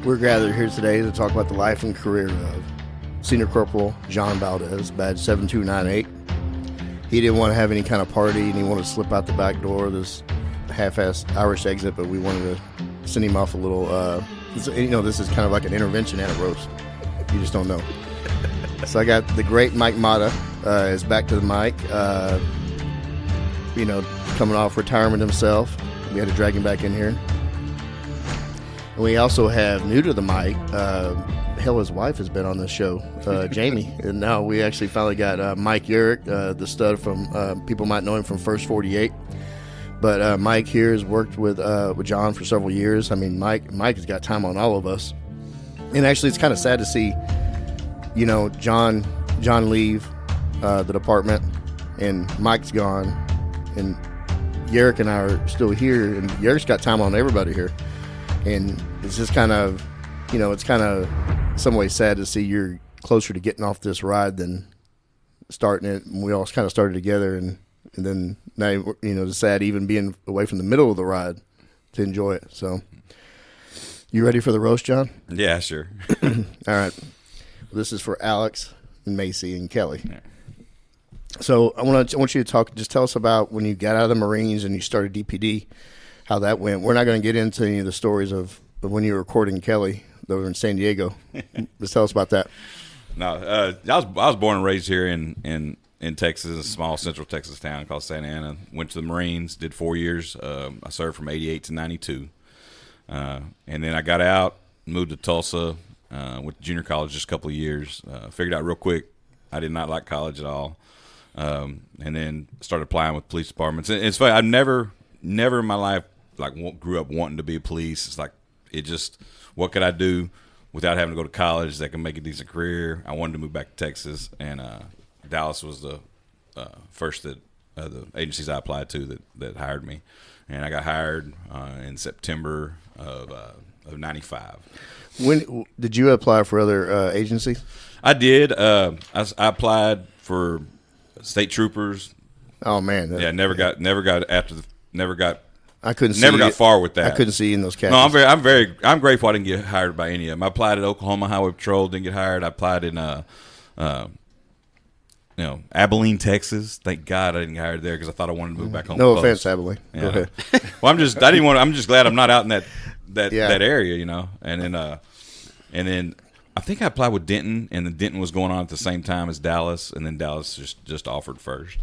We're gathered here today to talk about the life and career of Senior Corporal John Valdez, badge 7298. He didn't want to have any kind of party, and he wanted to slip out the back door of this half-assed Irish exit, but we wanted to send him off a little, this is kind of like an intervention and a roast. You just don't know. So I got the great Mike Mata is back to the mic, coming off retirement himself. We had to drag him back in here. And we also have new to the mic, his wife has been on this show, Jamie. And now we actually finally got Mike Yeric, the stud from, people might know him from First 48. But Mike here has worked with John for several years. I mean, Mike has got time on all of us. And actually, it's kind of sad to see, John leave the department, and Mike's gone, and Yeric and I are still here, and Yeric's got time on everybody here. And it's just kind of, it's kind of some ways sad to see you're closer to getting off this ride than starting it. And we all kind of started together, and then now, it's sad even being away from the middle of the ride to enjoy it. So, you ready for the roast, John? Yeah, sure. All right. This is for Alex and Macy and Kelly. Yeah. So I want you to tell us about when you got out of the Marines and you started DPD, how that went. We're not going to get into any of the stories of when you were recording Kelly over in San Diego. Just tell us about that. No, I was born and raised here in Texas, a small central Texas town called Santa Ana. Went to the Marines, did 4 years. I served from 88 to 92. And then I got out, moved to Tulsa, went to junior college just a couple of years. Figured out real quick I did not like college at all. And then started applying with police departments. And it's funny, I never in my life grew up wanting to be a police. It's like what could I do without having to go to college that can make a decent career? I wanted to move back to Texas, and Dallas was the first that the agencies I applied to that hired me. And I got hired in September of 95. When did you apply for other agencies? I did. I applied for state troopers. Oh man! Yeah, never got I couldn't. Never got far with that. I couldn't see in those cases. No, I'm grateful I didn't get hired by any of them. I applied at Oklahoma Highway Patrol, didn't get hired. I applied in Abilene, Texas. Thank God I didn't get hired there because I thought I wanted to move back home. No offense, Abilene. Yeah. Go ahead. Well, I'm just glad I'm not out in that area, And then I think I applied with Denton, and then Denton was going on at the same time as Dallas, and then Dallas just offered first.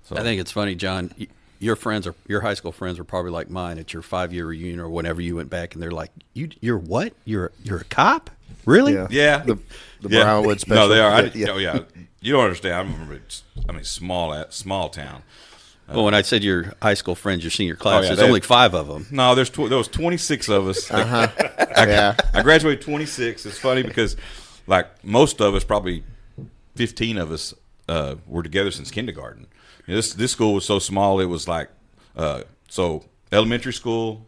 So I think it's funny, John. Your high school friends are probably like mine at your 5-year reunion or whenever you went back, and they're like, "You're what? You're a cop? Really?" Yeah. The Brownwood special. No, they are. You don't understand. Small town. Well, when I said your high school friends, your senior class, there's only 5 of them. No, there was 26 of us. I graduated 26. It's funny because, most of us, probably 15 of us, were together since kindergarten. This school was so small. It was elementary school,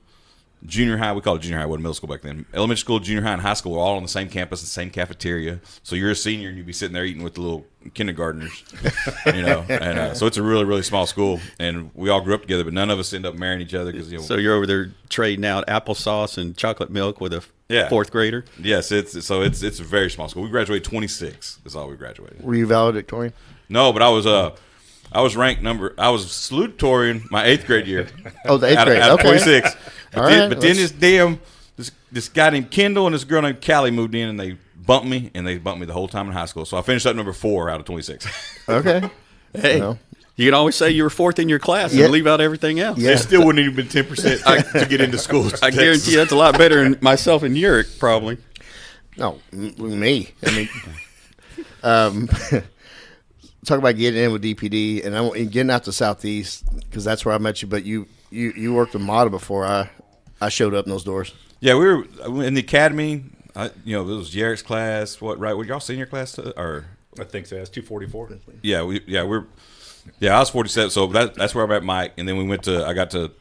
junior high. We called it junior high. It wasn't middle school back then. Elementary school, junior high, and high school were all on the same campus, the same cafeteria. So you're a senior and you'd be sitting there eating with the little kindergartners, And so it's a really, really small school, and we all grew up together, but none of us end up marrying each other because So you're over there trading out applesauce and chocolate milk with a fourth grader. Yes, it's a very small school. We graduated 26. Is all we graduated. Were you valedictorian? No, but I was ranked I was salutatorian my 8th grade year. Oh, the 8th grade. Out of Okay. 26. But then let's... this guy named Kendall and this girl named Callie moved in, and they bumped me the whole time in high school. So I finished up number 4 out of 26. Okay. Hey, you can always say you were 4th in your class and leave out everything else. Yeah. It still wouldn't even been 10% to get into school. I guarantee you that's a lot better than myself and Yeric, probably. No, me. I mean, talk about getting in with DPD and getting out to Southeast because that's where I met you. But you worked with Mata before I showed up in those doors. Yeah, we were in the academy. It was Yeric's class. Were y'all senior class or? I think so. That's 244. Yeah, I was 47. So that's where I met Mike, and then I got to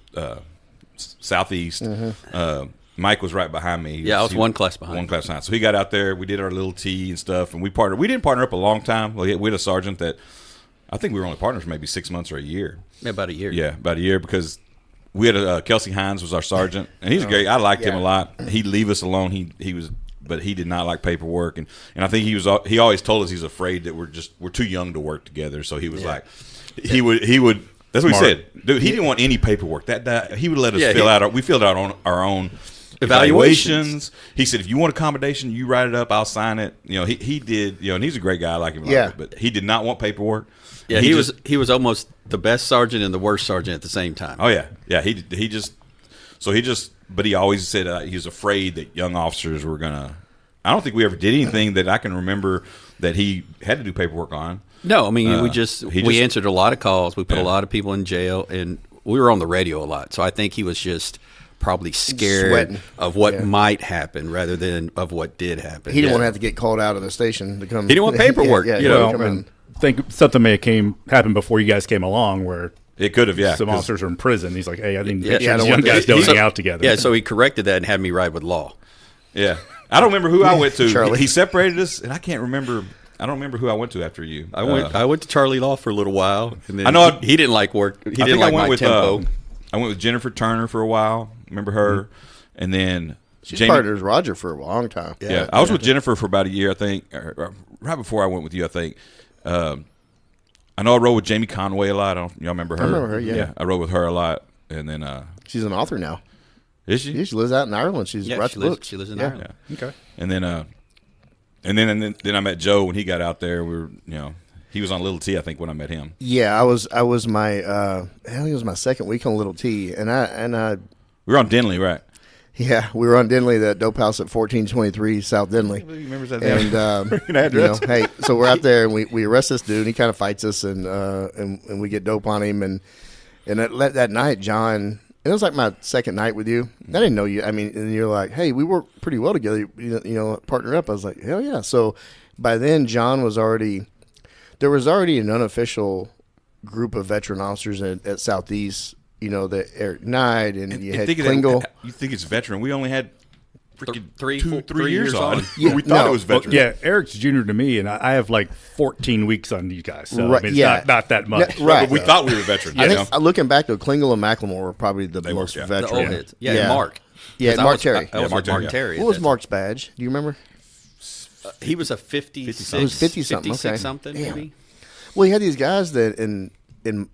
Southeast. Mm-hmm. Mike was right behind me. Yeah, I was one class behind. One class behind. So he got out there. We did our little tea and stuff, and we partnered. We didn't partner up a long time. We had a sergeant that I think we were only partners for maybe 6 months or a year. Yeah, about a year. Yeah, about a year because we had Kelsey Hines was our sergeant, and he's great. I liked him a lot. He'd leave us alone. But he did not like paperwork, and I think he always told us he's afraid that we're too young to work together. So he was like, he would. That's what he said, dude. He didn't want any paperwork. That he would let us fill out. We filled out our own evaluations. He said, if you want accommodation, you write it up. I'll sign it. He did. And he's a great guy. I like him. But he did not want paperwork. Yeah, he was almost the best sergeant and the worst sergeant at the same time. Oh yeah. But he always said he was afraid that young officers were gonna. I don't think we ever did anything that I can remember that he had to do paperwork on. No, I mean we answered a lot of calls. We put a lot of people in jail, and we were on the radio a lot. So I think he was just probably scared of what might happen rather than of what did happen. He didn't want to have to get called out of the station to come. He didn't want paperwork. I think something may have happened before you guys came along where. It could have, Some officers are in prison. He's like, hey, I didn't I don't young want guys don't hang out together. Yeah, so he corrected that and had me ride with law. Yeah. I don't remember who I went to. Charlie. He separated us, and I can't remember. I don't remember who I went to after you. I went to Charlie Law for a little while. And then I know he didn't like work. He didn't like my tempo. I went with Jennifer Turner for a while. Remember her? And then She's partnered with Roger for a long time. Yeah. I was with Jennifer for about a year, I think. Or right before I went with you, I think. I know I rode with Jamie Conway a lot. Y'all remember her? I remember her, yeah. I rode with her a lot. And then she's an author now. Is she? Yeah, she lives out in Ireland. She writes books. She lives in Ireland. Yeah. Okay. And then I met Joe when he got out there. We were, he was on Little T, I think, when I met him. Yeah, I was my I think it was my second week on Little T, and I we were on Denley, right? Yeah, we were on Denley, that dope house at 1423 South Denley. Remembers that? And address. hey, so we're out there and we arrest this dude. And he kind of fights us, and we get dope on him. And that night, John, it was like my second night with you. I didn't know you. I mean, and you're like, hey, we work pretty well together. Partner up. I was like, hell yeah. So by then, John was already. There was already an unofficial group of veteran officers at Southeast. The Eric Knight and you had Klingel. You think it's veteran? We only had freaking 3 years on. Yeah, we thought it was veteran. Yeah, Eric's junior to me, and I have like 14 weeks on you guys. So right, I mean, it's not that much. Right. But we thought we were veterans. I think looking back to Klingel and Macklemore were probably the most veteran. The old heads. Yeah, and Mark. Yeah, Mark Terry. I was with Mark Terry. What was Mark's badge? Do you remember? He was a 56. It was 50-something. 56 something, maybe. Well, he had these guys that and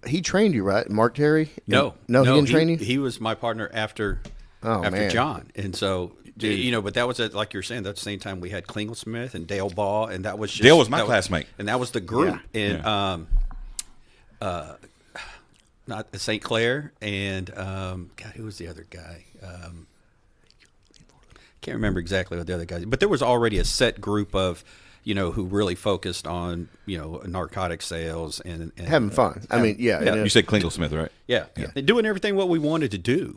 he trained you, right? Mark Terry? No, he didn't train you? He was my partner after John. And so, but that was like you were saying, that's the same time we had Klingel Smith and Dale Ball, and that was just. Dale was my classmate. And that was the group. Yeah. And, not St. Clair, and, God, who was the other guy? Can't remember exactly what the other guys, but there was already a set group of, who really focused on, narcotic sales and having fun. I mean, yeah. You said Klingel Smith, right? Yeah. And doing everything what we wanted to do,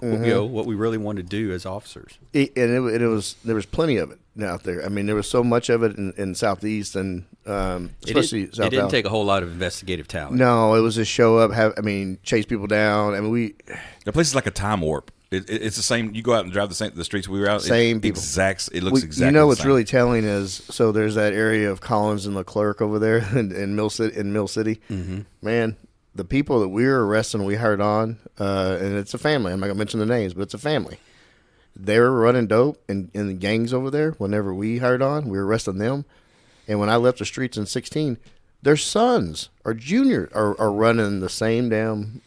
what we really wanted to do as officers. There was plenty of it out there. I mean, there was so much of it in Southeast and especially South. It didn't take a whole lot of investigative talent. No, it was just show up, chase people down. I mean, the place is like a time warp. It's the same. You go out and drive the streets we were out. Same people. It looks exactly. What's really telling is so there's that area of Collins and Leclerc over there in Mill City. Mm-hmm. Man, the people that we were arresting, we hired on, and it's a family. I'm not gonna mention the names, but it's a family. They were running dope in the gangs over there. Whenever we hired on, we were arresting them. And when I left the streets in 16, their sons or junior are running the same damn.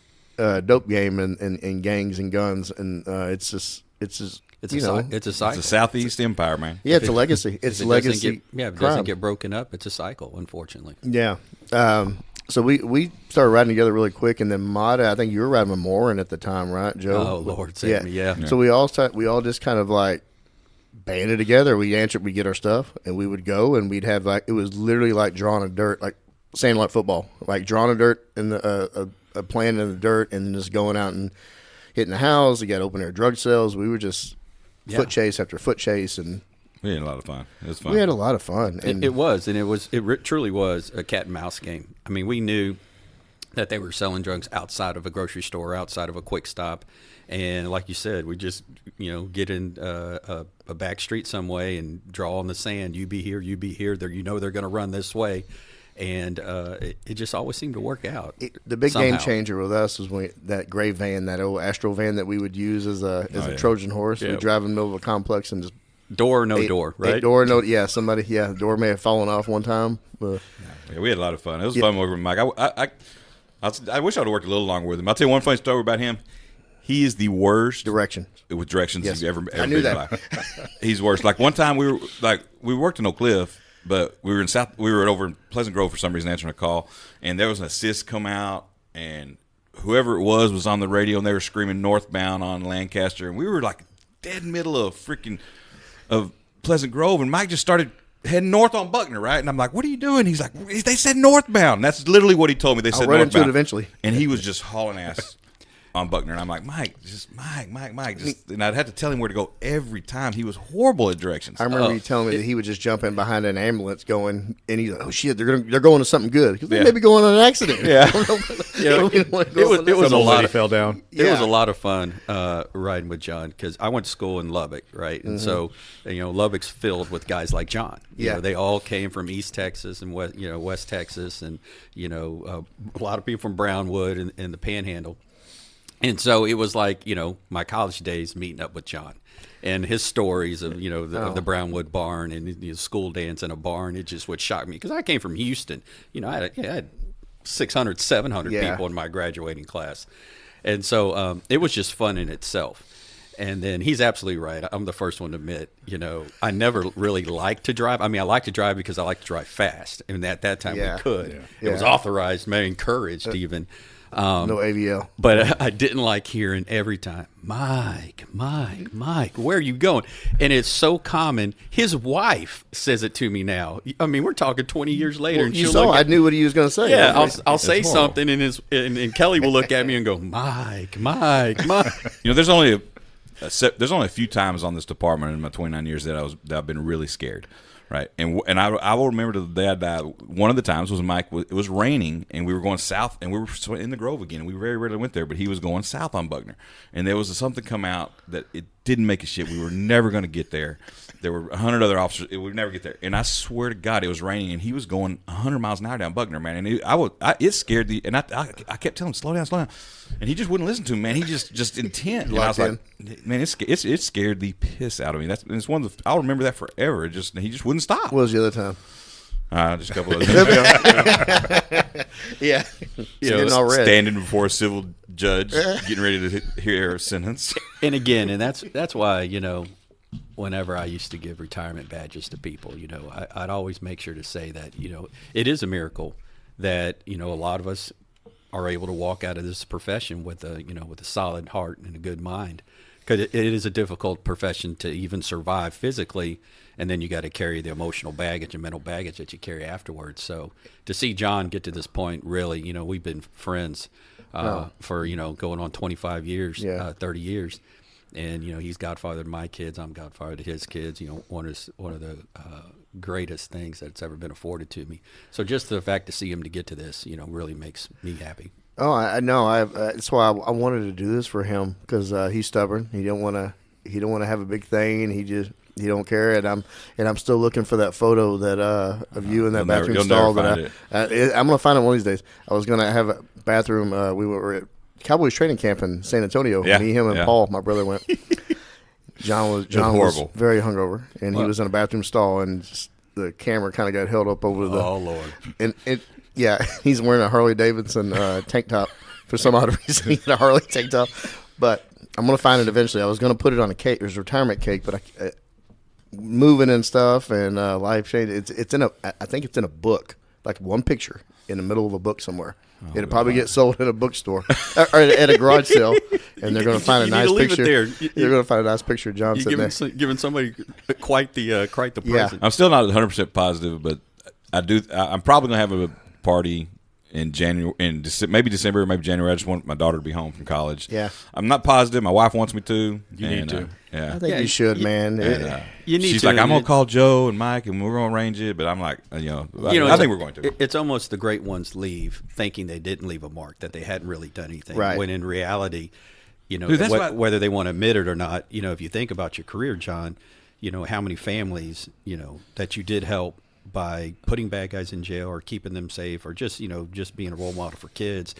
Dope game and gangs and guns and it's a cycle. It's a Southeast empire, man. Yeah, it's a legacy. It's a legacy. If it doesn't get broken up, it's a cycle, unfortunately. Yeah. So we started riding together really quick, and then Mata, I think you were riding with Morin at the time, right, Joe? Oh Lord, save me, yeah. So we all just kind of like banded together. We get our stuff, and we would go, and we'd have it was literally like drawing a dirt, like sandlot football, like drawing a dirt in a plan in the dirt and just going out and hitting the house. We got open air drug sales. We were just foot chase after foot chase, and we had a lot of fun. It was fun. We had a lot of fun. And it truly was a cat and mouse game. I mean, we knew that they were selling drugs outside of a grocery store, outside of a quick stop, and like you said, we just get in a back street some way and draw on the sand. You be here. They're going to run this way. and it just always seemed to work out. The big somehow. game changer with us was when that gray van, that old Astro van that we would use as a Trojan horse. Yeah. We'd drive in the middle of a complex and just Door or no door, right? Door, no, yeah. Somebody, the door may have fallen off one time. But Yeah, we had a lot of fun. It was fun working with Mike. I wish I would have worked a little longer with him. I'll tell you one funny story about him. He is the worst direction. with directions Yes. you've ever I knew been that. in life. He's worse. Like one time we worked in Oak Cliff, but we were over in Pleasant Grove for some reason answering a call, and there was an assist come out, and whoever it was on the radio, and they were screaming northbound on Lancaster, and we were like dead middle of Pleasant Grove, and Mike just started heading north on Buckner, right? And I'm like, what are you doing? He's like, they said northbound. And that's literally what he told me. They said I'll run into northbound. it eventually. And he was just hauling ass on Buckner. And I'm like, Mike. And I'd have to tell him where to go every time. He was horrible at directions. I remember you telling me that he would just jump in behind an ambulance going, and he's like, oh shit, they're going to something good. Because they may be going on an accident. Yeah. It was a Some lot lady of fell down. It was a lot of fun riding with John because I went to school in Lubbock, right? And so, Lubbock's filled with guys like John. You know, they all came from East Texas and West Texas, and a lot of people from Brownwood and the Panhandle. And so it was like my college days meeting up with John. And his stories of of the Brownwood barn and the school dance in a barn, it just would shock me because I came from Houston. I had 600, 700 people in my graduating class. And so it was just fun in itself. And then he's absolutely right. I'm the first one to admit, I never really liked to drive. I mean, I like to drive because I like to drive fast. And at that time we could. Yeah. It was authorized, maybe encouraged even. No AVL. But I didn't like hearing every time, Mike, where are you going? And it's so common. His wife says it to me now. I mean, we're talking 20 years later. And You she'll saw, look I at, knew what he was going to say. yeah, I'll say horrible. something, and Kelly will look at me and go, Mike. There's only a few times on this department in my 29 years that I've been really scared, right? And I will remember to the day I died. One of the times was Mike. It was raining, and we were going south, and we were in the Grove again. We very rarely went there, but he was going south on Buckner, and there was something come out that it didn't make a shit. We were never going to get there. There were 100 other officers. We would never get there. And I swear to God, it was raining, and he was going 100 miles an hour down Buckner, man. And it scared the. And I kept telling him, slow down, and he just wouldn't listen to me, man. He just intent. And I was like, man, it scared the piss out of me. It's one of the. I'll remember that forever. He just wouldn't stop. What was the other time? Just a couple of days. Yeah. Getting all red. Standing before a civil judge, getting ready to hear a sentence. And again, and that's why, whenever I used to give retirement badges to people, I'd always make sure to say that, it is a miracle that, a lot of us are able to walk out of this profession with a solid heart and a good mind. Because it is a difficult profession to even survive physically, and then you got to carry the emotional baggage and mental baggage that you carry afterwards. So to see John get to this point, really, we've been friends for going on 25 years, 30 years, and he's godfather to my kids, I'm godfather to his kids. One of the greatest things that's ever been afforded to me. So just the fact to see him to get to this, really makes me happy. Oh, I know. That's why I wanted to do this for him because he's stubborn. He don't want to have a big thing, and he don't care. And I'm still looking for that photo that of you in that bathroom stall. I'm gonna find it one of these days. I was gonna have a bathroom. We were at Cowboys training camp in San Antonio. Yeah, Me, him, and Paul, my brother, went. John was horrible. very hungover, and he was in a bathroom stall, and just, the camera kind of got held up over the. Oh Lord! And yeah, he's wearing a Harley Davidson tank top for some odd reason. He had a Harley tank top, but I'm gonna find it eventually. I was gonna put it on a cake. It was a retirement cake, but moving and stuff and life change. It's in I think it's in a book, like one picture in the middle of a book somewhere. It'll probably get sold at a bookstore or at a garage sale, and they're going to find a nice picture. They're going to find a nice picture of John sitting there. Giving somebody quite the present. I'm still not 100% positive, but I'm probably going to have a party in January, maybe December, maybe January. I just want my daughter to be home from college. Yeah, I'm not positive. My wife wants me to. You need to. Yeah, I think you should, man. You need She's to. like, I'm gonna call Joe and Mike, and we're gonna arrange it. But I'm like, I think we're going to. It's almost the great ones leave thinking they didn't leave a mark, that they hadn't really done anything. Right. When in reality, Dude, that's whether they want to admit it or not, if you think about your career, John, how many families, that you did help by putting bad guys in jail or keeping them safe or just being a role model for kids.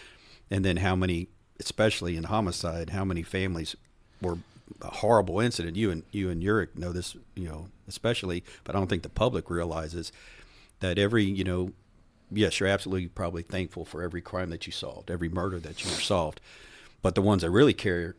And then how many, especially in homicide, how many families were a horrible incident. You and Yeric know this, especially, but I don't think the public realizes that every, yes, you're absolutely probably thankful for every crime that you solved, every murder that you solved. But the ones that really carry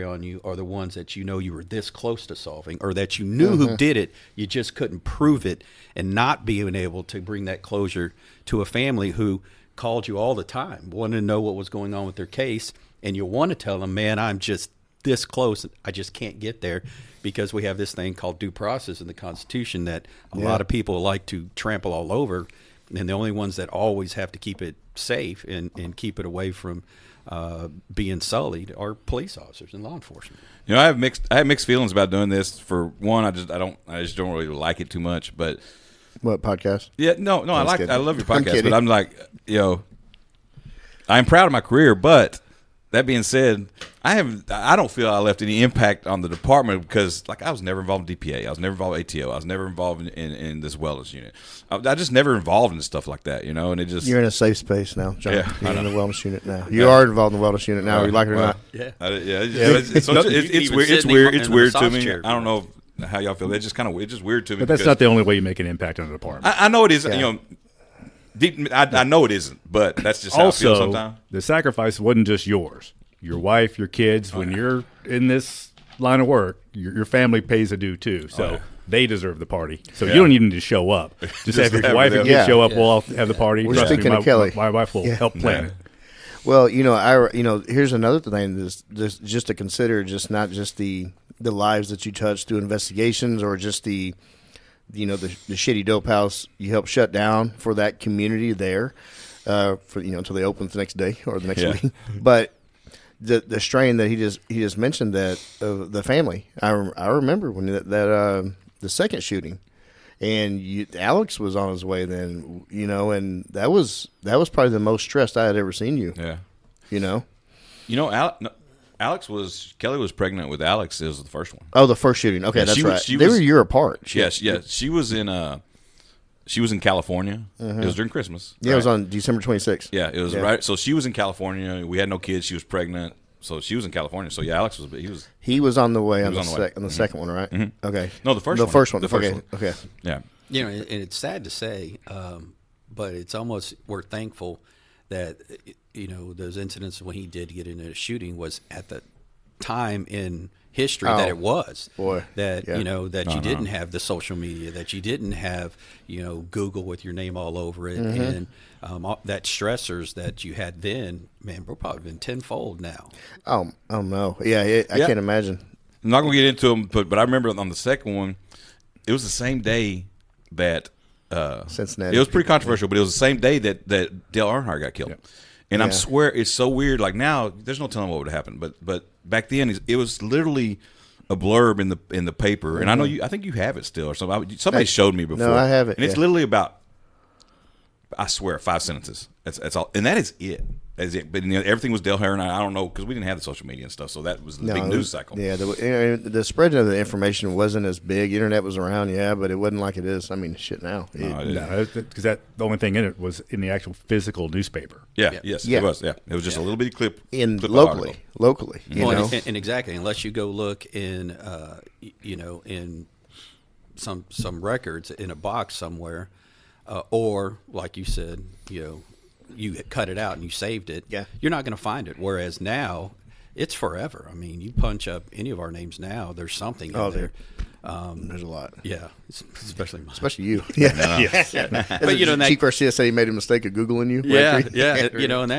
on you are the ones that you were this close to solving, or that you knew who did it, you just couldn't prove it, and not being able to bring that closure to a family who called you all the time, wanted to know what was going on with their case, and you want to tell them, man, I'm just this close, I just can't get there, because we have this thing called due process in the Constitution that a lot of people like to trample all over, and the only ones that always have to keep it safe and keep it away from being sullied are police officers and law enforcement. I have mixed feelings about doing this. For one, I just don't really like it too much. But what podcast? Yeah, no, I love your podcast, but I'm like, I'm proud of my career. But that being said, I don't feel I left any impact on the department because, like, I was never involved in DPA. I was never involved in ATO. I was never involved in this wellness unit. I just never involved in stuff like that, and it just... You're in a safe space now, John. Yeah, you're in the wellness unit now. You are involved in the wellness unit now, whether you like it or not. Yeah. It's weird. It's weird to me. I don't know how y'all feel. It's just weird to me. But that's not the only way you make an impact on the department. I know it is. I know it isn't, but that's just how I feel sometimes. The sacrifice wasn't just yours. Your wife, your kids, when you're in this line of work, your family pays a due too. So they deserve the party. So you don't even need to show up. Just have your wife and kids show up. We'll all have the party. We're speaking to Kelly. My wife will help plan it. Well, here's another thing. This just to consider, just not just the lives that you touch through investigations, or just the shitty dope house you help shut down for that community there, until they open the next day or the next week. But the strain that he just mentioned, that of the family, I remember when that the second shooting, and Alex was on his way then, and that was probably the most stressed I had ever seen you. Yeah. Kelly was pregnant with Alex. It was the first one. Oh, the first shooting. Okay, that's right. They were a year apart. Yes. She was in California. It was during Christmas. Yeah, right? It was on December 26th. Yeah, it was right. So she was in California. We had no kids. She was pregnant. So she was in California. So Alex was. He was on the way on the second one, right? Mm-hmm. Okay. No, the first one. The first one. Okay. Yeah. And it's sad to say, but it's almost, we're thankful that those incidents when he did get into a shooting was at the time in history that it was. Boy. That that you didn't have the social media, that you didn't have Google with your name all over it, and that stressors that you had then, man, we're probably been tenfold now. Oh no, I can't imagine. I'm not gonna get into them, but I remember on the second one, it was the same day that Cincinnati. It was pretty controversial, but it was the same day that Dale Earnhardt got killed. Yeah. And I swear it's so weird. Like now, there's no telling what would happen. But back then, it was literally a blurb in the paper. And I know I think you have it still or something. Somebody showed me before. No, I have it. And it's literally about, I swear, 5 sentences. That's all, and that is it. That's it. But everything was Dale Earnhardt. I don't know, because we didn't have the social media and stuff. So that was the big news cycle. Yeah, the spread of the information wasn't as big. Internet was around, but it wasn't like it is. I mean, shit now. No, because the only thing in it was in the actual physical newspaper. It was. Yeah, it was just a little bitty clip locally. And exactly, unless you go look in, in some records in a box somewhere, or like you said, you cut it out and you saved it, you're not going to find it. Whereas now, it's forever. I mean, you punch up any of our names now, there's something in there. There's a lot. Yeah, especially mine. Especially you. But Chief Garcia said he made a mistake of Googling you. And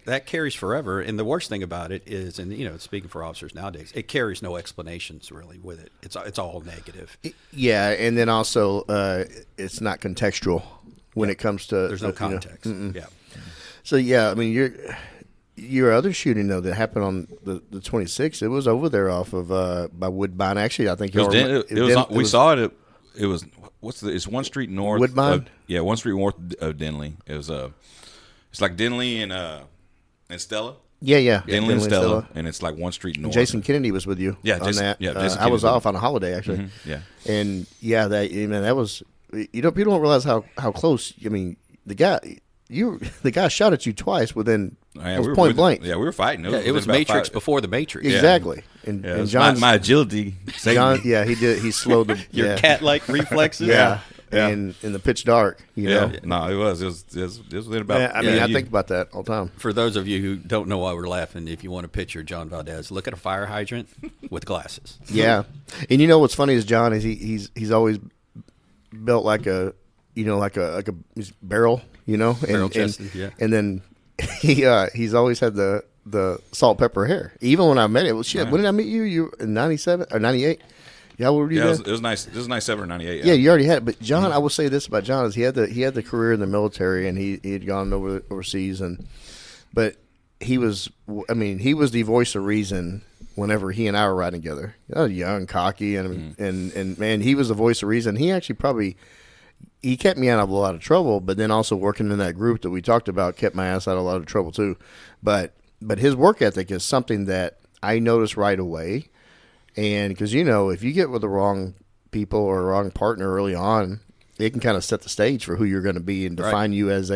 that carries forever. And the worst thing about it is, and speaking for officers nowadays, it carries no explanations really with it. It's all negative. Yeah, and then also it's not contextual when it comes to. There's no context. Yeah. So I mean, your other shooting though that happened on the 26th, it was over there off of by Woodbine. Actually, I think we saw it. It was it's 1 street north. Woodbine. 1 street north of Denley. It was it's like Denley and Stella. Yeah. Denley and Stella, and it's like 1 street north. Jason Kennedy was with you. Yeah, on that. Jason I was off on a holiday actually. Mm-hmm. Yeah, and that was people don't realize how close. I mean, the guy shot at you twice within Yeah, it was point blank. Yeah, we were fighting. It was about Matrix 5. before the Matrix. Exactly. Yeah, And John's my agility. saved John, me. yeah, he did. He slowed the Your cat-like reflexes. Yeah. Yeah. And in the pitch dark, you Yeah, know. no, it was within about. I mean, I you- think about that all the time. For those of you who don't know why we're laughing, if you want to picture John Valdez, look at a fire hydrant with glasses. Yeah, and you know what's funny is John is he's always built like a barrel, you know, Barrel-chested, yeah. and then he's always had the salt pepper hair. Even when I met him, well, shit, when did I meet you? You in 97 or 98? Yeah, what were you? Yeah, then? it was nice. It was 97 or 98. Yeah, you already had it. But John, I will say this about John is he had the career in the military and he had gone overseas but he was the voice of reason whenever he and I were riding together. I was young, cocky, and man, he was the voice of reason. He actually he kept me out of a lot of trouble, but then also working in that group that we talked about kept my ass out of a lot of trouble too. But his work ethic is something that I noticed right away. And because, you know, if you get with the wrong people or a wrong partner early on, it can kind of set the stage for who you're going to be and define you as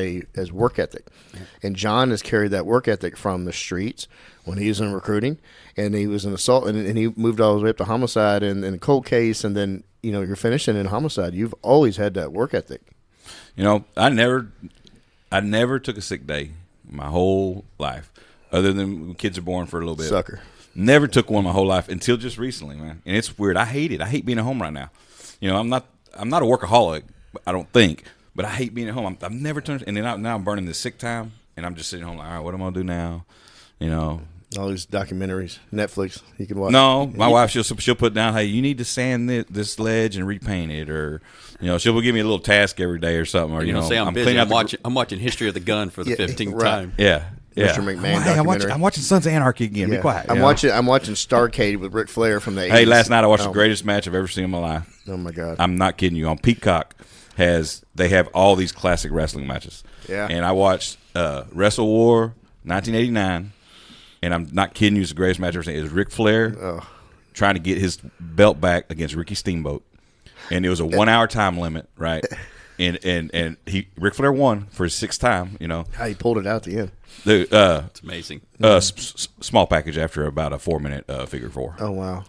work ethic. Yeah. And John has carried that work ethic from the streets when he was in recruiting, and he was an assault, and he moved all the way up to homicide and cold case, and then, you know, you're finishing in homicide. You've always had that work ethic. You know, I never took a sick day my whole life, other than when kids are born for a little bit. Sucker. Never took one my whole life until just recently, man. And it's weird. I hate it. I hate being at home right now. You know, I'm not a workaholic, I don't think, but I hate being at home. I've never turned, and then now I'm burning this sick time, and I'm just sitting home like, all right, what am I gonna do now? You know, all these documentaries, Netflix, you can watch. No, my wife she'll put down, hey, you need to sand this ledge and repaint it, or you know, she'll give me a little task every day or something, or you know, say I'm busy. cleaning I'm out I'm watching History of the Gun for the 15th time. Yeah. Yeah. Mr. McMahon documentary. I'm watching Sons of Anarchy again. Yeah. Be quiet. I'm watching Starcade with Ric Flair from the 80s. Hey, last night I watched the greatest match I've ever seen in my life. Oh my God! I'm not kidding you. On Peacock they have all these classic wrestling matches. Yeah. And I watched Wrestle War 1989, and I'm not kidding you. It's the greatest match I've ever seen. It was Ric Flair trying to get his belt back against Ricky Steamboat, and it was a 1 hour time limit, right? And Ric Flair won for his 6th time. You know how he pulled it out at the end. It's amazing. Small package after about a 4-minute figure 4. Oh wow!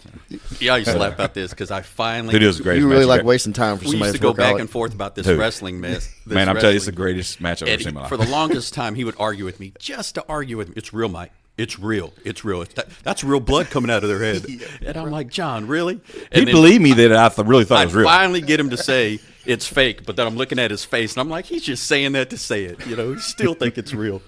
Yeah, I used to laugh about this because I finally. It is the greatest. You really match like wasting time for We somebody used to that's go back workaholic. and forth about this Dude. wrestling mess. Man, I'm telling you, it's the greatest match I've ever seen in my life. For the longest time, he would argue with me just to argue with me. It's real, Mike. It's real. It's real. That's real blood coming out of their head. And I'm like, John, really? He And then believed me that I really thought it I'd was real. finally get him to say it's fake, but then I'm looking at his face and I'm like, he's just saying that to say it. You know, he still think it's real.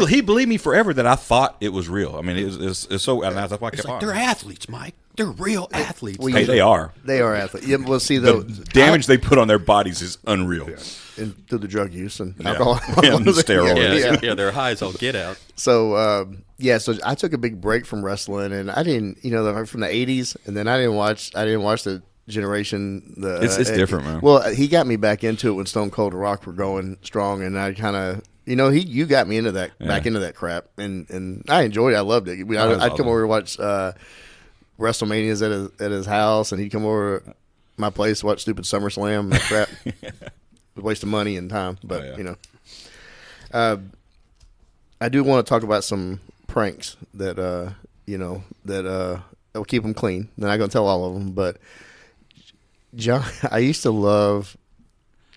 He believed me forever that I thought it was real. I mean, it's so. And that's why I It's kept like on. they're athletes, Mike. They're real athletes. Well, Hey, they are. They are athletes. Yeah, well, see, The though, damage they put on their bodies is unreal. and through the drug use and alcohol. And the steroids. yeah, their highs all get out. So, so I took a big break from wrestling, and I didn't, you know, from the '80s, and then I didn't watch the generation. It's different, man. Well, he got me back into it when Stone Cold and Rock were going strong, and I kind of, you know, you got me into that, back into that crap, and I enjoyed it. I loved it. I'd come over and watch WrestleManias at his house, and he'd come over to my place to watch stupid SummerSlam and that crap. A waste of money and time, but you know. I do want to talk about some pranks that will keep them clean. I'm not going to tell all of them, but John, I used to love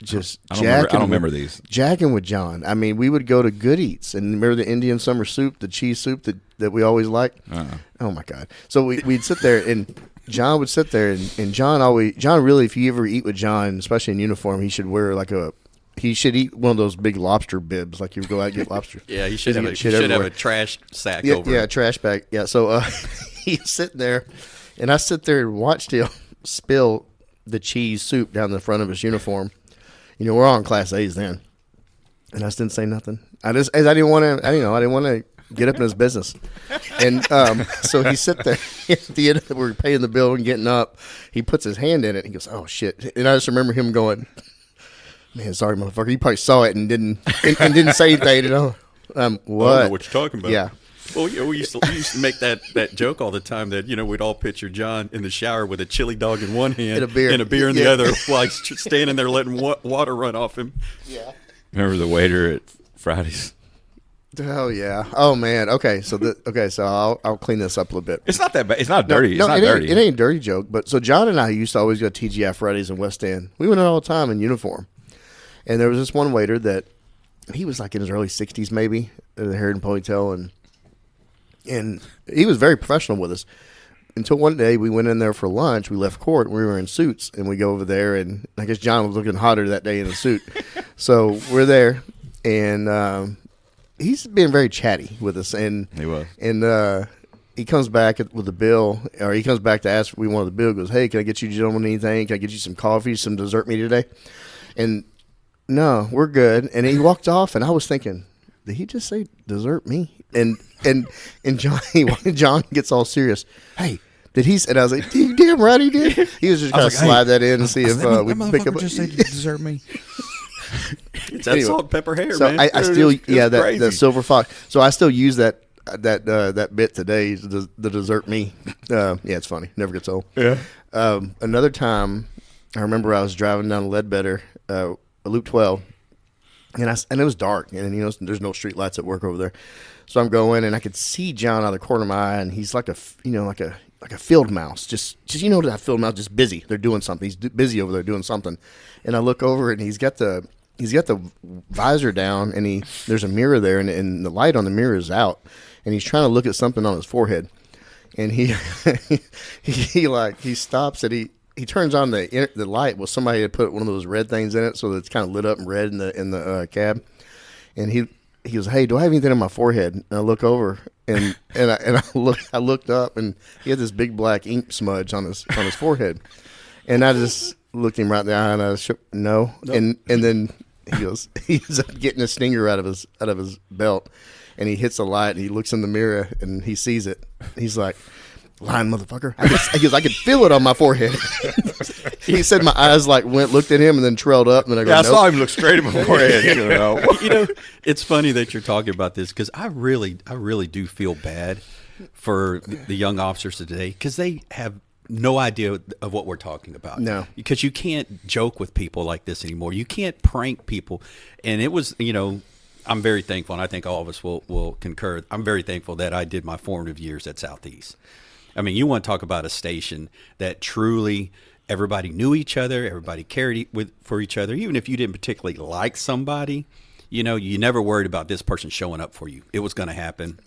just I don't remember these. jacking with John. I mean, we would go to Good Eats, and remember the Indian summer soup, the cheese soup that we always liked? Oh my God. So we'd sit there, and John would sit there, and John really, if you ever eat with John, especially in uniform, he should wear he should eat one of those big lobster bibs, like you would go out and get lobster. Yeah, you should have everywhere. a trash sack Yeah, over. yeah, a trash bag. Yeah, so he's sitting there, and I sit there and watched him spill the cheese soup down the front of his uniform. You know, we're all in Class A's then, and I just didn't say nothing. I didn't want to get up in his business. And so he sit there at the end. We're paying the bill and getting up. He puts his hand in it. And he goes, "Oh shit!" And I just remember him going, "Man, sorry, motherfucker." He probably saw it and didn't say anything. You know, what? I don't know what you're talking about. Yeah. Well, we used to make that joke all the time that, we'd all picture John in the shower with a chili dog in one hand And a beer. in the other while he's standing there letting water run off him. Yeah. Remember the waiter at Fridays? Oh yeah. Oh man. Okay. So I'll clean this up a little bit. It's not that bad. It's not dirty. No, it's not it dirty. It ain't a dirty joke. But so John and I used to always go to TGI Fridays in West End. We went there all the time in uniform. And there was this one waiter that he was like in his early 60s maybe, with a hair and ponytail, and he was very professional with us. Until one day we went in there for lunch. We left court. And we were in suits, and we go over there, and I guess John was looking hotter that day in a suit. So we're there, and he's being very chatty with us, and He was. and he comes back with the bill, or he comes back to ask if we wanted the bill. Goes, hey, can I get you gentlemen anything? Can I get you some coffee, some dessert me today? And no, we're good. And he walked off, and I was thinking, did he just say dessert me? And John gets all serious. Hey, did he? And I was like, you damn right he did. He was just going to slide that in and see if we pick up. Just say dessert me. It's that salt and pepper hair, So man. I still, It's that crazy. silver fox. So I still use that bit today. The dessert me. Yeah, it's funny. Never gets old. Yeah. Another time, I remember I was driving down Ledbetter, Loop 12, and it was dark, and there's no street lights at work over there. So I'm going, and I could see John out of the corner of my eye, and he's like a field mouse, just that field mouse, just busy. They're doing something. He's busy over there doing something, and I look over, and he's got the visor down, and there's a mirror there, and the light on the mirror is out, and he's trying to look at something on his forehead, and he stops and he turns on the light. Well, somebody had put one of those red things in it, so that it's kind of lit up and red in the cab. And he goes, "Hey, do I have anything on my forehead?" And I look over, and I looked up, and he had this big black ink smudge on his forehead. And I just looked him right in the eye, and I shook, no. Nope. And then he ends up getting a stinger out of his belt, and he hits the light, and he looks in the mirror, and he sees it. He's like, lying motherfucker. I could feel it on my forehead. He said my eyes looked at him and then trailed up, and then I go, I nope. saw him look straight at my forehead. It's funny that you're talking about this because I really do feel bad for the young officers today because they have no idea of what we're talking about. No. Because you can't joke with people like this anymore. You can't prank people. And it was, I'm very thankful, and I think all of us will concur. I'm very thankful that I did my formative years at Southeast. I mean, you want to talk about a station that truly everybody knew each other, everybody cared for each other. Even if you didn't particularly like somebody, you never worried about this person showing up for you. It was going to happen.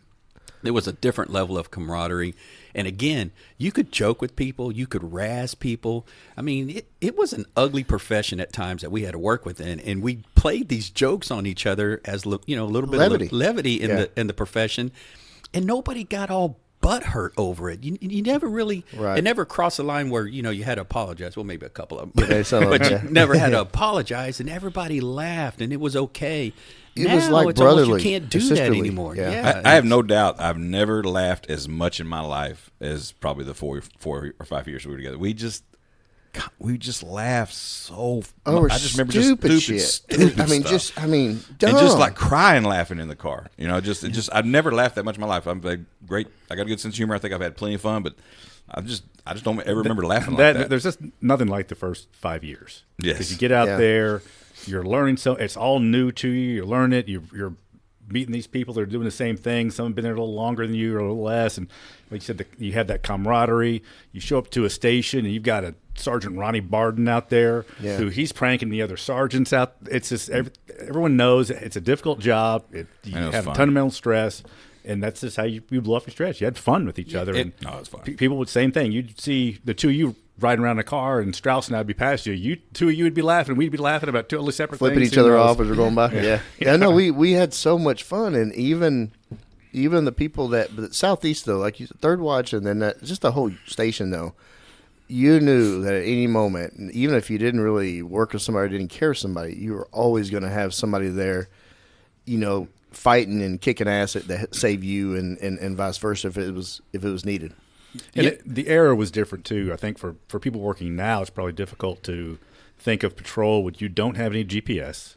There was a different level of camaraderie. And again, you could joke with people. You could razz people. I mean, it was an ugly profession at times that we had to work with. And we played these jokes on each other as, a little bit of levity in the profession. And nobody got all butthurt over it. You never really, right. It never crossed the line where, you had to apologize. Well, maybe a couple of them. But you never had to apologize, and everybody laughed, and it was okay. It now, was like it's brotherly. almost, you can't do that anymore. Yeah. I have no doubt I've never laughed as much in my life as probably the 4 or 5 years we were together. We just laughed so much. I just remember stupid just shit. stupid I mean, stuff. dumb. And just like crying laughing in the car. I've never laughed that much in my life. I'm great. I got a good sense of humor. I think I've had plenty of fun, but I just don't ever remember laughing like that. There's just nothing like the first 5 years. Yes. Because you get out there, you're learning it's all new to you. You learn it. You're meeting these people that are doing the same thing. Some have been there a little longer than you or a little less. And like you said, you have that camaraderie. You show up to a station, and you've got a Sergeant Ronnie Barden out there who he's pranking the other sergeants out. It's just everyone knows it's a difficult job. You have a ton of mental stress. And that's just how you blew off your stress. You had fun with each other. It's fun. People would same thing. You'd see the two of you riding around in a car, and Strauss and I'd be past you. You two of you would be laughing. We'd be laughing about totally separate flipping things. each other off as we're going by. Yeah. No, we had so much fun, and even the people that Southeast though, like you said, Third Watch, and then just the whole station though. You knew that at any moment, even if you didn't really work with somebody or didn't care for somebody, you were always going to have somebody there, fighting and kicking ass to save you, and vice versa if it was needed. And the era was different too. I think for people working now, it's probably difficult to think of patrol when you don't have any GPS,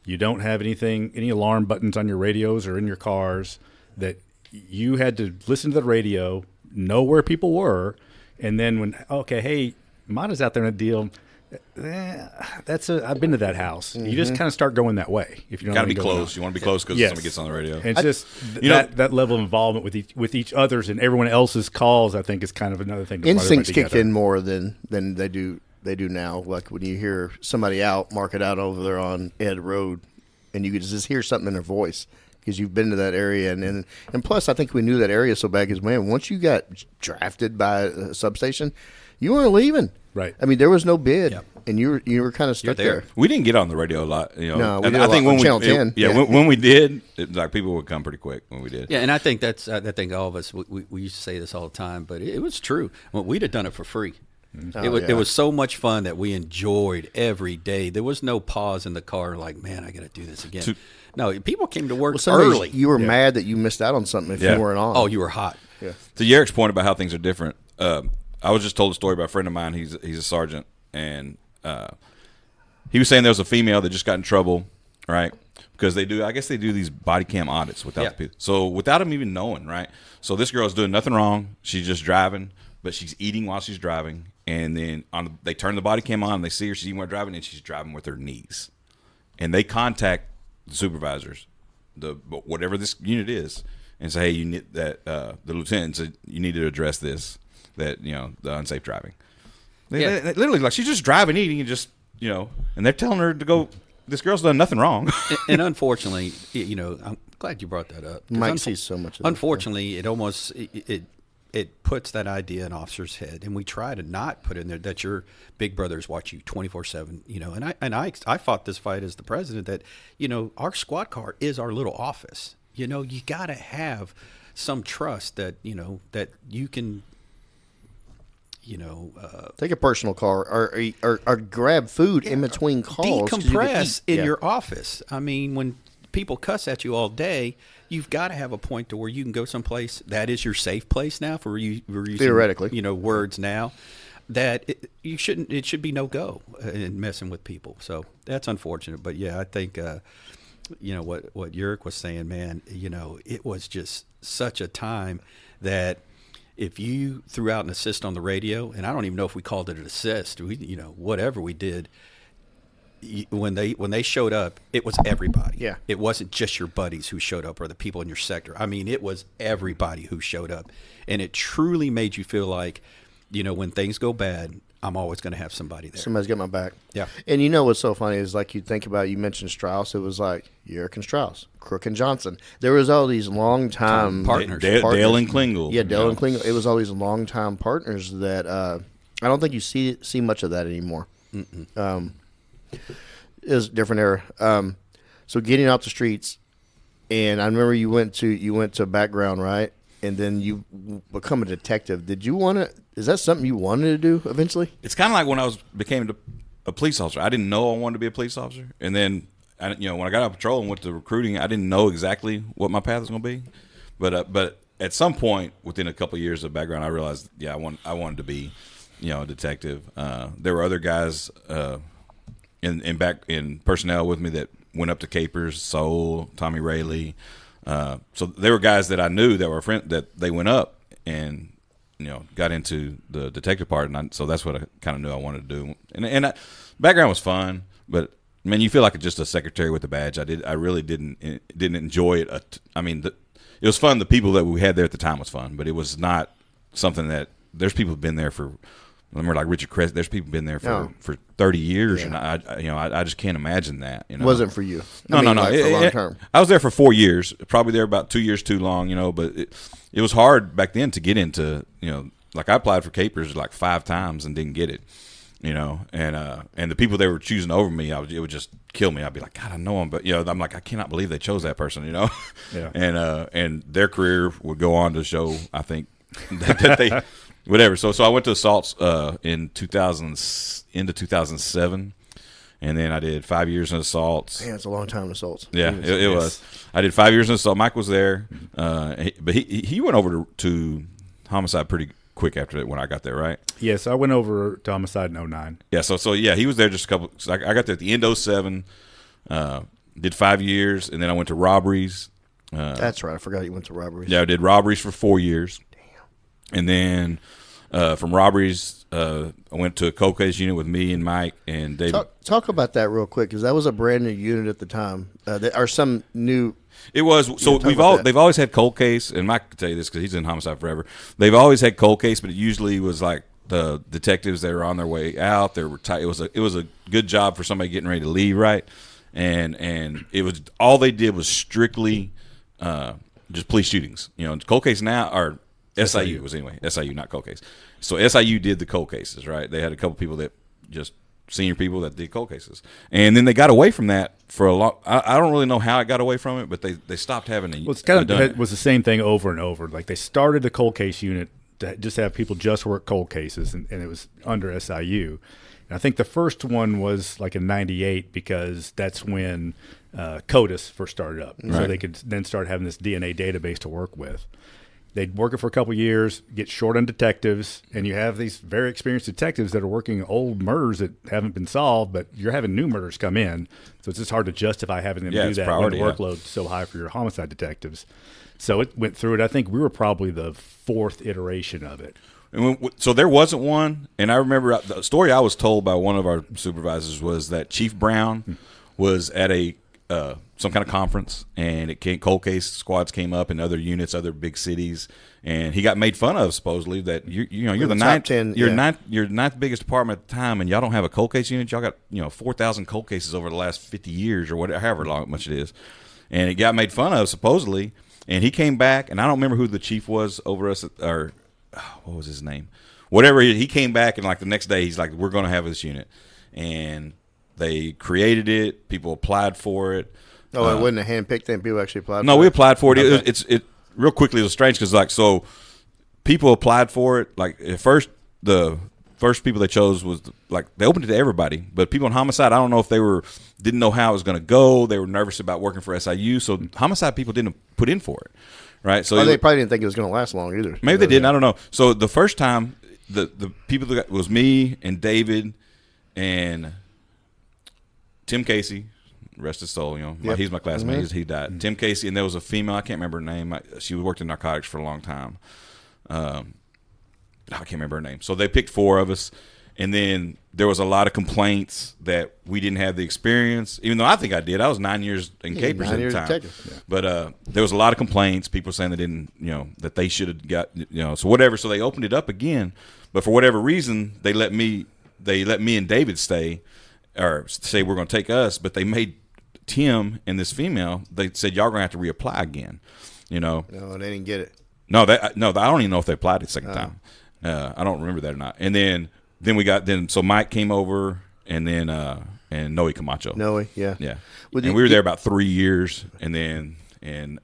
you don't have any alarm buttons on your radios or in your cars. That you had to listen to the radio, know where people were, and then hey, Mata's out there in a deal. I've been to that house. You just kind of start going that way. If you got to be close. You want to be close because somebody gets on the radio. And it's that level of involvement with each other's and everyone else's calls. I think is kind of another thing. Instincts kicked in more than they do now. Like when you hear somebody mark it out over there on Ed Road, and you could just hear something in their voice because you've been to that area. And plus, I think we knew that area so bad because, man, once you got drafted by a substation, you weren't leaving. Right. I mean, there was no bid, and you were kind of stuck there. We didn't get on the radio a lot. No, we did I think when Channel 10. When we did, people would come pretty quick when we did. Yeah, and I think I think all of us, we used to say this all the time, but it was true. Well, we'd have done it for free. It was so much fun that we enjoyed every day. There was no pause in the car like, man, I got to do this again. No, people came to work early. You were mad that you missed out on something if you weren't on. Oh, you were hot. Yeah. To Yeric's point about how things are different, I was just told a story by a friend of mine. He's a sergeant, and he was saying there was a female that just got in trouble, right? Because I guess they do these body cam audits without the people. So without them even knowing, right? So this girl's doing nothing wrong. She's just driving, but she's eating while she's driving. And then they turn the body cam on, and they see her. She's eating while driving, and she's driving with her knees. And they contact the supervisors, whatever this unit is, and say, hey, you need that. The lieutenant said you need to address this. That the unsafe driving. They literally like she's just driving, eating, and just and they're telling her to go. This girl's done nothing wrong. and unfortunately, I'm glad you brought that up. Mike sees so much of that. Unfortunately, it almost it puts that idea in officers' head, and we try to not put in there that your big brothers watch you 24/7. And I fought this fight as the president that our squad car is our little office. You got to have some trust that that you can. Take a personal car or grab food in between calls. Decompress in your office. I mean, when people cuss at you all day, you've got to have a point to where you can go someplace that is your safe place now. We're using, theoretically, words now that it should be no go in messing with people. So that's unfortunate. But yeah, I think what Yeric was saying, man. It was just such a time that. If you threw out an assist on the radio, and I don't even know if we called it an assist, whatever we did, when they showed up, it was everybody. Yeah. It wasn't just your buddies who showed up or the people in your sector. I mean, it was everybody who showed up, and it truly made you feel like, when things go bad, I'm always going to have somebody there. Somebody's got my back. Yeah. And what's so funny is like you think about, you mentioned Strauss. It was like Yeric and Strauss, Crook and Johnson. There was all these long-time partners. Dale and Klingel. Yeah, Dale and Klingel. It was all these long-time partners that I don't think you see much of that anymore. It was a different era. So getting off the streets, and I remember you went to background, right? And then you become a detective. Did you want to? Is that something you wanted to do eventually? It's kind of like when I became a police officer. I didn't know I wanted to be a police officer, and then when I got out of patrol and went to recruiting, I didn't know exactly what my path was going to be. But at some point within a couple of years of background, I realized, I wanted to be, a detective. There were other guys in personnel with me that went up to Capers, Soul, Tommy Rayleigh. So there were guys that I knew that were friends that they went up and got into the detective part, and so that's what I kind of knew I wanted to do. And background was fun, but man, you feel like just a secretary with a badge. I really didn't enjoy it. It was fun. The people that we had there at the time was fun, but it was not something that there's people who've been there for. Remember, like Richard Crest, there's people been there for 30 years, and I just can't imagine that. It wasn't for you. No. For long term. I was there for 4 years, probably there about 2 years too long, but it was hard back then to get into, like I applied for Capers like 5 times and didn't get it, and the people they were choosing over me, it would just kill me. I'd be like, God, I know them, but I'm like, I cannot believe they chose that person, Yeah. And their career would go on to show, I think, that they. Whatever. So I went to assaults in 2007, and then I did 5 years in assaults. Man, it's a long time in assaults. Yeah, it was. I did 5 years in assault. Mike was there, but he went over to homicide pretty quick after that when I got there, right? Yes, I went over to homicide in 2009. Yeah. So he was there just a couple. So I got there at the end of 2007. Did 5 years, and then I went to robberies. That's right. I forgot you went to robberies. Yeah, I did robberies for 4 years. Damn. And then from robberies, I went to a cold case unit with me and Mike and David. Talk about that real quick, because that was a brand new unit at the time. There are some new. It was so they've always had cold case, and Mike could tell you this because he's in homicide forever. They've always had cold case, but it usually was like the detectives that were on their way out. They were it was a good job for somebody getting ready to leave, right? And it was all they did was strictly just police shootings. You know, cold case now or SIU was anyway SIU, not cold case. So SIU did the cold cases, right? They had a couple people that just senior people that did cold cases, and then they got away from that for a long. I don't really know how it got away from it, but they stopped having it. Well, it's kind of it was the same thing over and over. Like they started the cold case unit to just have people just work cold cases, and it was under SIU. And I think the first one was like in '98 because that's when CODIS first started up, right. So they could then start having this DNA database to work with. They'd work it for a couple of years, get short on detectives, and you have these very experienced detectives that are working old murders that haven't been solved, but you're having new murders come in. So it's just hard to justify having them do that when the workload's so high for your homicide detectives. So it went through it. I think we were probably the fourth iteration of it. So there wasn't one, and I remember the story I was told by one of our supervisors was that Chief Brown was at a some kind of conference, and cold case squads came up in other units, other big cities, and he got made fun of supposedly that you're the ninth biggest department at the time, and y'all don't have a cold case unit. Y'all got 4,000 cold cases over the last 50 years or whatever, however much it is, and it got made fun of supposedly. And he came back, and I don't remember who the chief was over us, or what was his name? Whatever. He came back, and like the next day, he's like, "We're going to have this unit," and they created it. People applied for it. Oh, it wasn't a handpicked thing. People actually applied. No, for we it? applied for it. Okay. It real quickly. It was strange because so people applied for it. Like at first, the first people they chose was they opened it to everybody, but people in homicide, I don't know if they didn't know how it was going to go. They were nervous about working for SIU, so homicide people didn't put in for it, right? So they probably didn't think it was going to last long either. Maybe they didn't. I don't know. So the first time, the people that was me and David and Tim Casey, rest his soul. He's my classmate. Mm-hmm. He died. Tim Casey, and there was a female. I can't remember her name. She worked in narcotics for a long time. I can't remember her name. So they picked 4 of us, and then there was a lot of complaints that we didn't have the experience, even though I think I did. I was 9 years in capers at the time. Yeah. But there was a lot of complaints, people saying they didn't, that they should have got, so whatever. So they opened it up again, but for whatever reason, they let me and David stay, or say we're going to take us, but they made Tim and this female, they said, y'all going to have to reapply again, No, they didn't get it. No, I don't even know if they applied it the second time. I don't remember that or not. And then so Mike came over, and then and Noe Camacho. Noe, yeah. And we were there about 3 years, and then in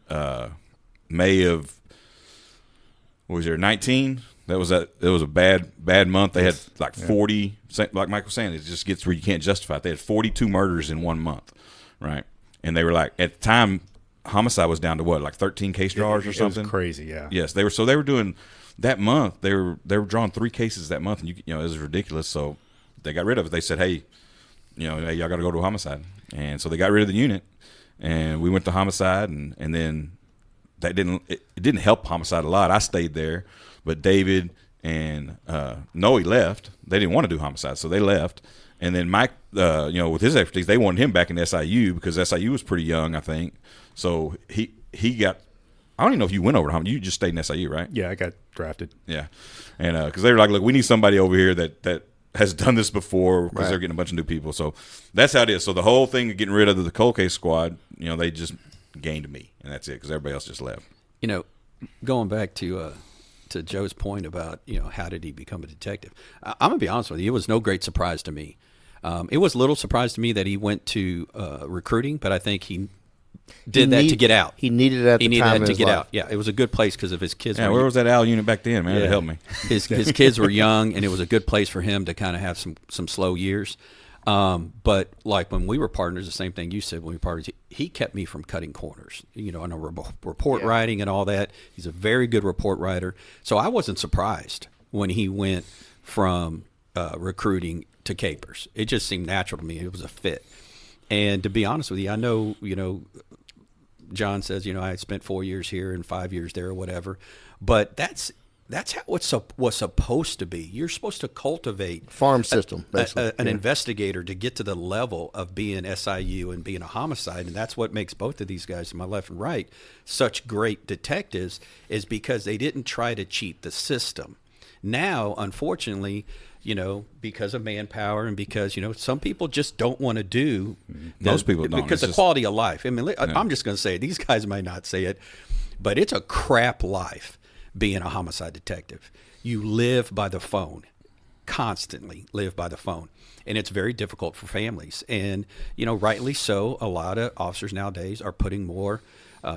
May of 19. It was a bad month. They had 40. Like Mike was saying, it just gets where you can't justify it. They had 42 murders in 1 month, right? And they were at the time, homicide was down to what, 13 case drawers or something? It was crazy, yeah. Yes, they were doing that month. They were drawing 3 cases that month, and it was ridiculous. So they got rid of it. They said, hey, hey, y'all got to go to homicide, and so they got rid of the unit, and we went to homicide, and then that didn't help homicide a lot. I stayed there, but David and Noe left. They didn't want to do homicide, so they left. And then Mike, with his expertise, they wanted him back in SIU because SIU was pretty young, I think. So he got. I don't even know if you went over to homicide. You just stayed in SIU, right? Yeah, I got drafted. Yeah, and because they were like, look, we need somebody over here that has done this before because they're getting a bunch of new people. So that's how it is. So the whole thing of getting rid of the cold case squad, they just gained me, and that's it because everybody else just left. Going back to Joe's point about how did he become a detective, I'm gonna be honest with you, it was no great surprise to me. It was a little surprise to me that he went to recruiting, but I think he did that to get out. He needed it at the time. He needed that to get life. out. Yeah, it was a good place because of his kids. Yeah, where was that Al unit back then, man? It helped me. His kids were young, and it was a good place for him to kind of have some slow years. But like when we were partners, the same thing you said when we were partners, he kept me from cutting corners. I know report writing and all that. He's a very good report writer. So I wasn't surprised when he went from recruiting to capers. It just seemed natural to me. It was a fit. And to be honest with you, I know, John says, I spent 4 years here and 5 years there or whatever, but that's how it's was supposed to be. You're supposed to cultivate farm system, basically. an investigator to get to the level of being SIU and being a homicide, and that's what makes both of these guys, to my left and right, such great detectives, is because they didn't try to cheat the system. Now, unfortunately, because of manpower and because, some people just don't want to do. Most people don't. Because the quality of life. I mean, I'm just going to say it. These guys might not say it, but it's a crap life being a homicide detective. You live by the phone, constantly live by the phone. And it's very difficult for families. And, rightly so, a lot of officers nowadays are putting more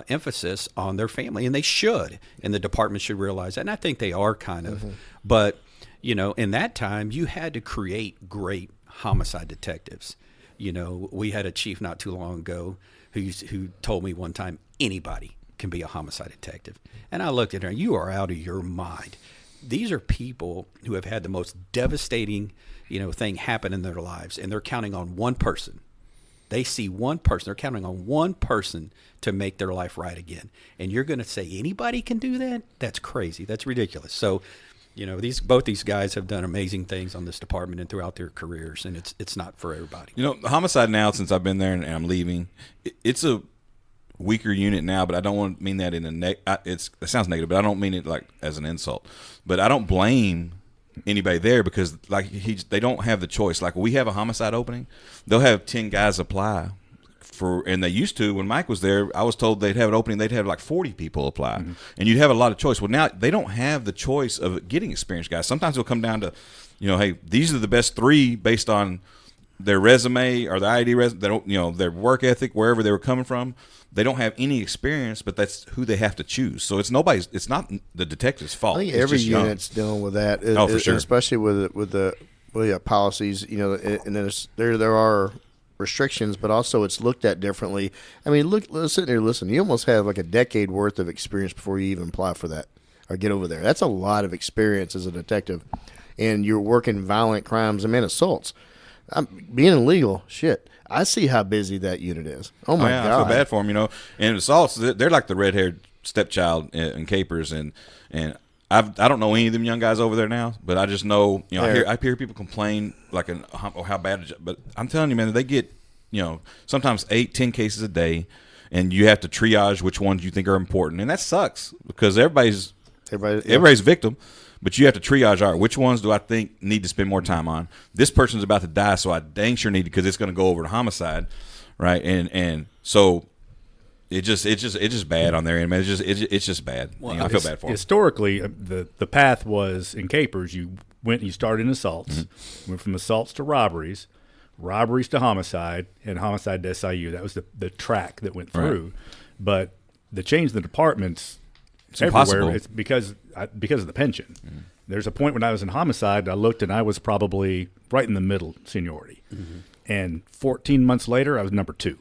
emphasis on their family, and they should. And the department should realize that. And I think they are kind of. But, in that time, you had to create great homicide detectives. We had a chief not too long ago who told me one time, anybody can be a homicide detective. And I looked at her, you are out of your mind. These are people who have had the most devastating, thing happen in their lives, and they're counting on one person. They see one person. They're counting on one person to make their life right again. And you're going to say anybody can do that? That's crazy. That's ridiculous. So, both these guys have done amazing things on this department and throughout their careers, and it's not for everybody. Homicide now, since I've been there and I'm leaving, it's a weaker unit now, but I don't want to mean that in a it sounds negative, but I don't mean it like as an insult. But I don't blame anybody there because they don't have the choice. Like we have a homicide opening, they'll have 10 guys apply and they used to. When Mike was there, I was told they'd have an opening, they'd have like 40 people apply, and you'd have a lot of choice. Well, now they don't have the choice of getting experienced guys. Sometimes it'll come down to, hey, these are the best 3 based on their resume or their ID resume. They don't, their work ethic, wherever they were coming from. They don't have any experience, but that's who they have to choose. So it's not the detective's fault. I think it's every just unit's dealing with that. For sure. Especially with the policies, and then there are restrictions, but also it's looked at differently. I mean, sitting there, listen, you almost have like a decade worth of experience before you even apply for that or get over there. That's a lot of experience as a detective, and you're working violent crimes and assaults. Being illegal, shit. I see how busy that unit is. Oh my God! I feel bad for them, And assaults, they're like the red-haired stepchild in capers, and I don't know any of them young guys over there now, but I just know, I hear people complain like how bad. But I'm telling you, man, they get sometimes 8-10 cases a day, and you have to triage which ones you think are important, and that sucks because everybody's a victim. But you have to triage, all right, which ones do I think need to spend more time on? This person's about to die, so I dang sure need to, because it's going to go over to homicide, right? And so it's just bad on their end, man. It's just bad. Well, I feel bad for them. Historically, the path was in capers. You started in assaults, went from assaults to robberies to homicide, and homicide to SIU. That was the track that went through. Right. But the change in the departments. It's everywhere. Impossible. It's because of the pension. There's a point when I was in homicide, I looked and I was probably right in the middle seniority. And 14 months later, I was number 2.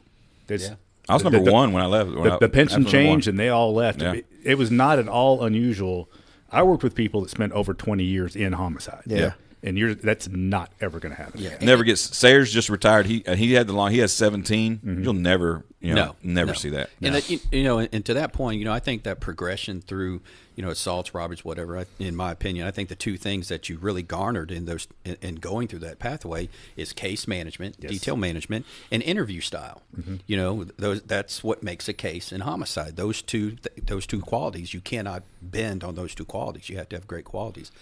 I was number 1 when I left. The pension changed and they all left. Yeah. It was not at all unusual. I worked with people that spent over 20 years in homicide. Yeah. And that's not ever going to happen. Yeah. Never gets. Sayers just retired. He has 17. You'll never see that. And and to that point, I think that progression through assaults, robberies, whatever. In my opinion, I think the 2 things that you really garnered in going through that pathway is case management, detail management, and interview style. That's what makes a case in homicide. Those two qualities, you cannot bend on those 2 qualities. You have to have great qualities.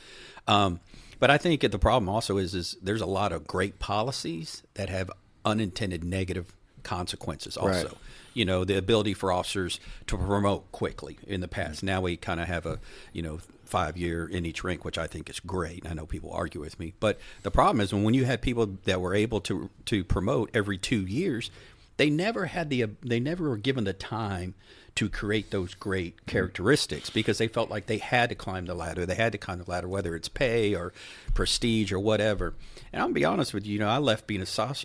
But I think the problem also is there's a lot of great policies that have unintended negative consequences also. Right. The ability for officers to promote quickly in the past. Now we kind of have a, 5-year in each rank, which I think is great. I know people argue with me. But the problem is when you had people that were able to promote every 2 years, they never were given the time to create those great characteristics because they felt like they had to climb the ladder. They had to climb the ladder, whether it's pay or prestige or whatever. And I'm going to be honest with you, I left being a sergeant.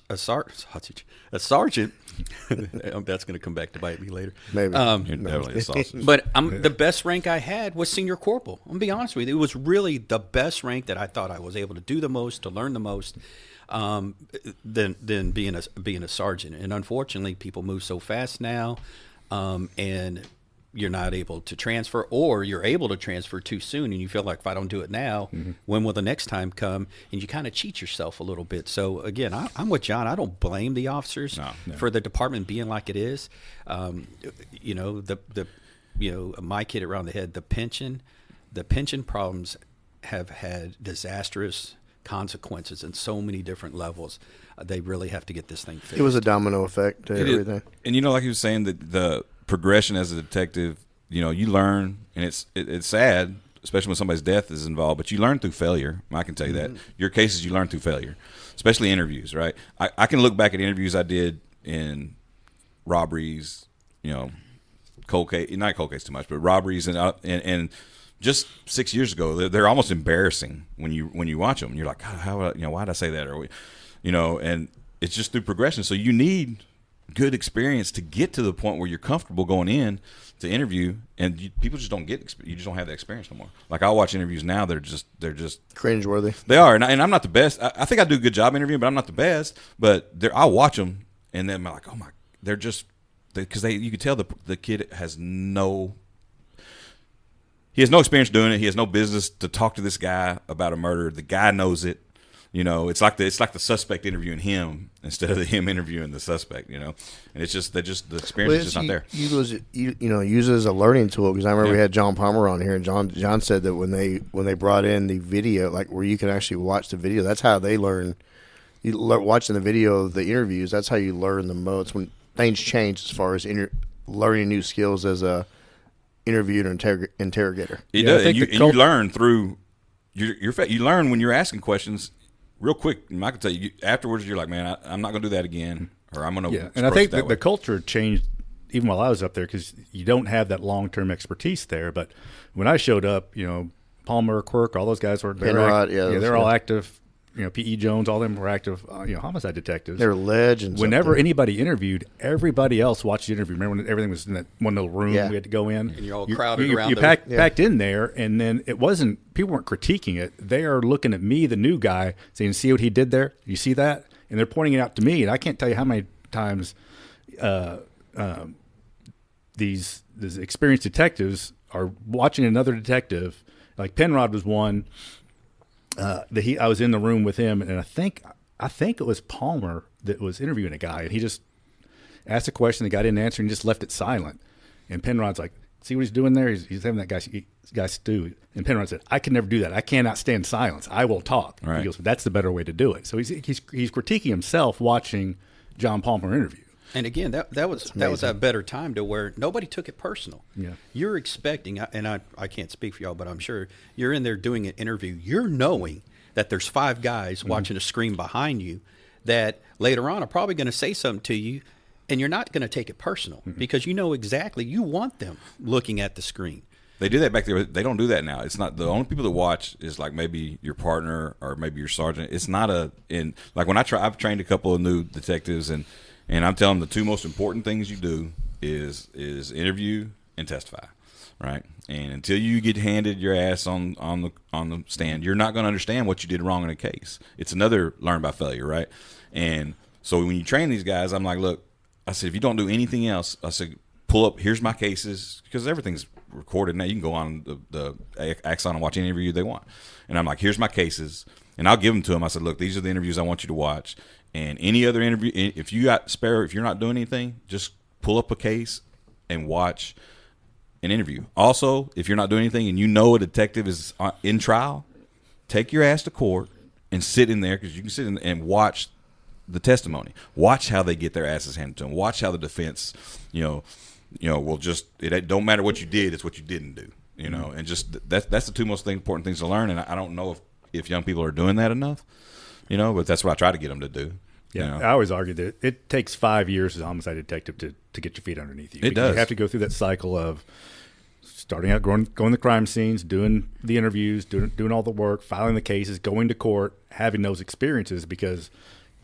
That's going to come back to bite me later. Maybe. You're definitely a sausage. But the best rank I had was senior corporal. I'm going to be honest with you. It was really the best rank that I thought I was able to do the most, to learn the most. Than being a sergeant. And unfortunately, people move so fast now. and you're not able to transfer, or you're able to transfer too soon, and you feel like, if I don't do it now, when will the next time come? And you kind of cheat yourself a little bit. So again, I'm with John. I don't blame the officers for the department being like it is. You know, my kid around the head, the pension problems have had disastrous consequences in so many different levels. They really have to get this thing fixed. It was a domino effect to everything. And you know, like he was saying, that the progression as a detective, you know, you learn, and it's sad, especially when somebody's death is involved, but you learn through failure. I can tell you that. Your cases, you learn through failure, especially interviews, right? I can look back at interviews I did in robberies, you know, not cold case too much, but robberies, and just 6 years ago, they're almost embarrassing when you watch them. You're like, God, how, you know, why did I say that? Or, you know, and it's just through progression. So you need good experience to get to the point where you're comfortable going in to interview, and people just don't you just don't have that experience no more. Like, I watch interviews now, they're just Cringeworthy. They are, and I'm not the best. I think I do a good job interviewing, but I'm not the best. But I watch them, and then I'm like, oh my, they're just, because you can tell the kid has no experience doing it. He has no business to talk to this guy about a murder. The guy knows it. You know, it's like the suspect interviewing him instead of him interviewing the suspect. You know, and it's just the experience is just not there. Use it as a learning tool, because I remember we had John Palmer on here, and John said that when they brought in the video, like where you can actually watch the video, that's how they learn. Watching the video of the interviews, that's how you learn the most when things change as far as learning new skills as a interviewer and interrogator. It does. And you learn through you learn when you're asking questions real quick. And I can tell you afterwards, you're like, man, I'm not going to do that again, or I'm going to. Yeah, and I think the culture changed even while I was up there, because you don't have that long-term expertise there. But when I showed up, you know, Palmer, Quirk, all those guys they're all active. You know, P.E. Jones, all them were active, homicide detectives. They're legends. Whenever anybody interviewed, everybody else watched the interview. Remember when everything was in that one little room we had to go in? And you're all crowded around. You packed in there, and then people weren't critiquing it. They are looking at me, the new guy, saying, see what he did there? You see that? And they're pointing it out to me, and I can't tell you how many times these experienced detectives are watching another detective. Like Penrod was one. I was in the room with him, and I think it was Palmer that was interviewing a guy, and he just asked a question, the guy didn't answer, and just left it silent. And Penrod's like, see what he's doing there? He's having that guy stew. And Penrod said, I can never do that. I cannot stand silence. I will talk. Right. He goes, that's the better way to do it. So he's critiquing himself watching John Palmer interview. And again, that was a better time to where nobody took it personal. Yeah. You're expecting, and I can't speak for y'all, but I'm sure you're in there doing an interview. You're knowing that there's 5 guys watching a screen behind you that later on are probably going to say something to you, and you're not going to take it personal because you know exactly you want them looking at the screen. They do that back there. They don't do that now. It's not the only people that watch is like maybe your partner or maybe your sergeant. It's not like when I've trained a couple of new detectives, and I'm telling them the 2 most important things you do is interview and testify, right? And until you get handed your ass on the stand, you're not going to understand what you did wrong in a case. It's another learn by failure, right? And so when you train these guys, I'm like, look, I said, if you don't do anything else, I said, pull up, here's my cases, because everything's recorded now. You can go on the Axon and watch any interview they want. And I'm like, here's my cases, and I'll give them to them. I said, look, these are the interviews I want you to watch. And any other interview, if you got spare, if you're not doing anything, just pull up a case and watch an interview. Also, if you're not doing anything and you know a detective is in trial, take your ass to court and sit in there, because you can sit in and watch the testimony. Watch how they get their asses handed to them. Watch how the defense, will just, it don't matter what you did, it's what you didn't do. And just that's the 2 most important things to learn. And I don't know if young people are doing that enough. But that's what I try to get them to do. Yeah, I always argue that it takes 5 years as a homicide detective to get your feet underneath you. It does. You have to go through that cycle of starting out, going to the crime scenes, doing the interviews, doing all the work, filing the cases, going to court, having those experiences, because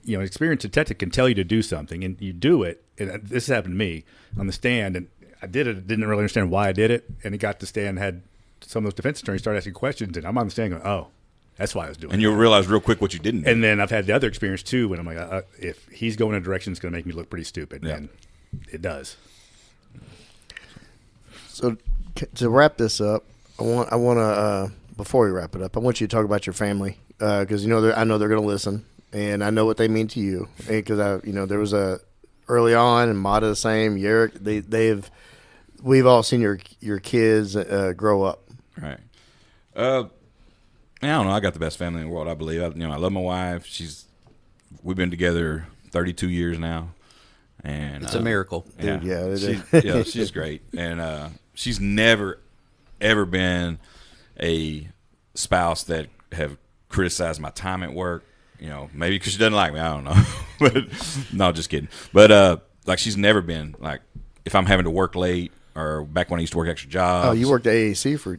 an experienced detective can tell you to do something, and you do it. And this happened to me on the stand, and I did it, didn't really understand why I did it, and it got to stand, had some of those defense attorneys start asking questions, and I'm on the stand going, oh, that's why I was doing it. And you'll realize real quick what you didn't do. And then I've had the other experience, too, when I'm like, if he's going in a direction, it's going to make me look pretty stupid. Yeah. And it does. So to wrap this up, I want to before we wrap it up, I want you to talk about your family because I know they're going to listen, and I know what they mean to you. Because there was a early on, and Mata the same. Yeric, we've all seen your kids grow up. Right. I don't know. I got the best family in the world, I believe. I love my wife. We've been together 32 years now, and It's a miracle. Yeah, Dude, she's great, and she's never ever been a spouse that have criticized my time at work. Maybe because she doesn't like me. I don't know, but no, just kidding. But like she's never been like if I'm having to work late or back when I used to work extra jobs. Oh, you worked at AAC for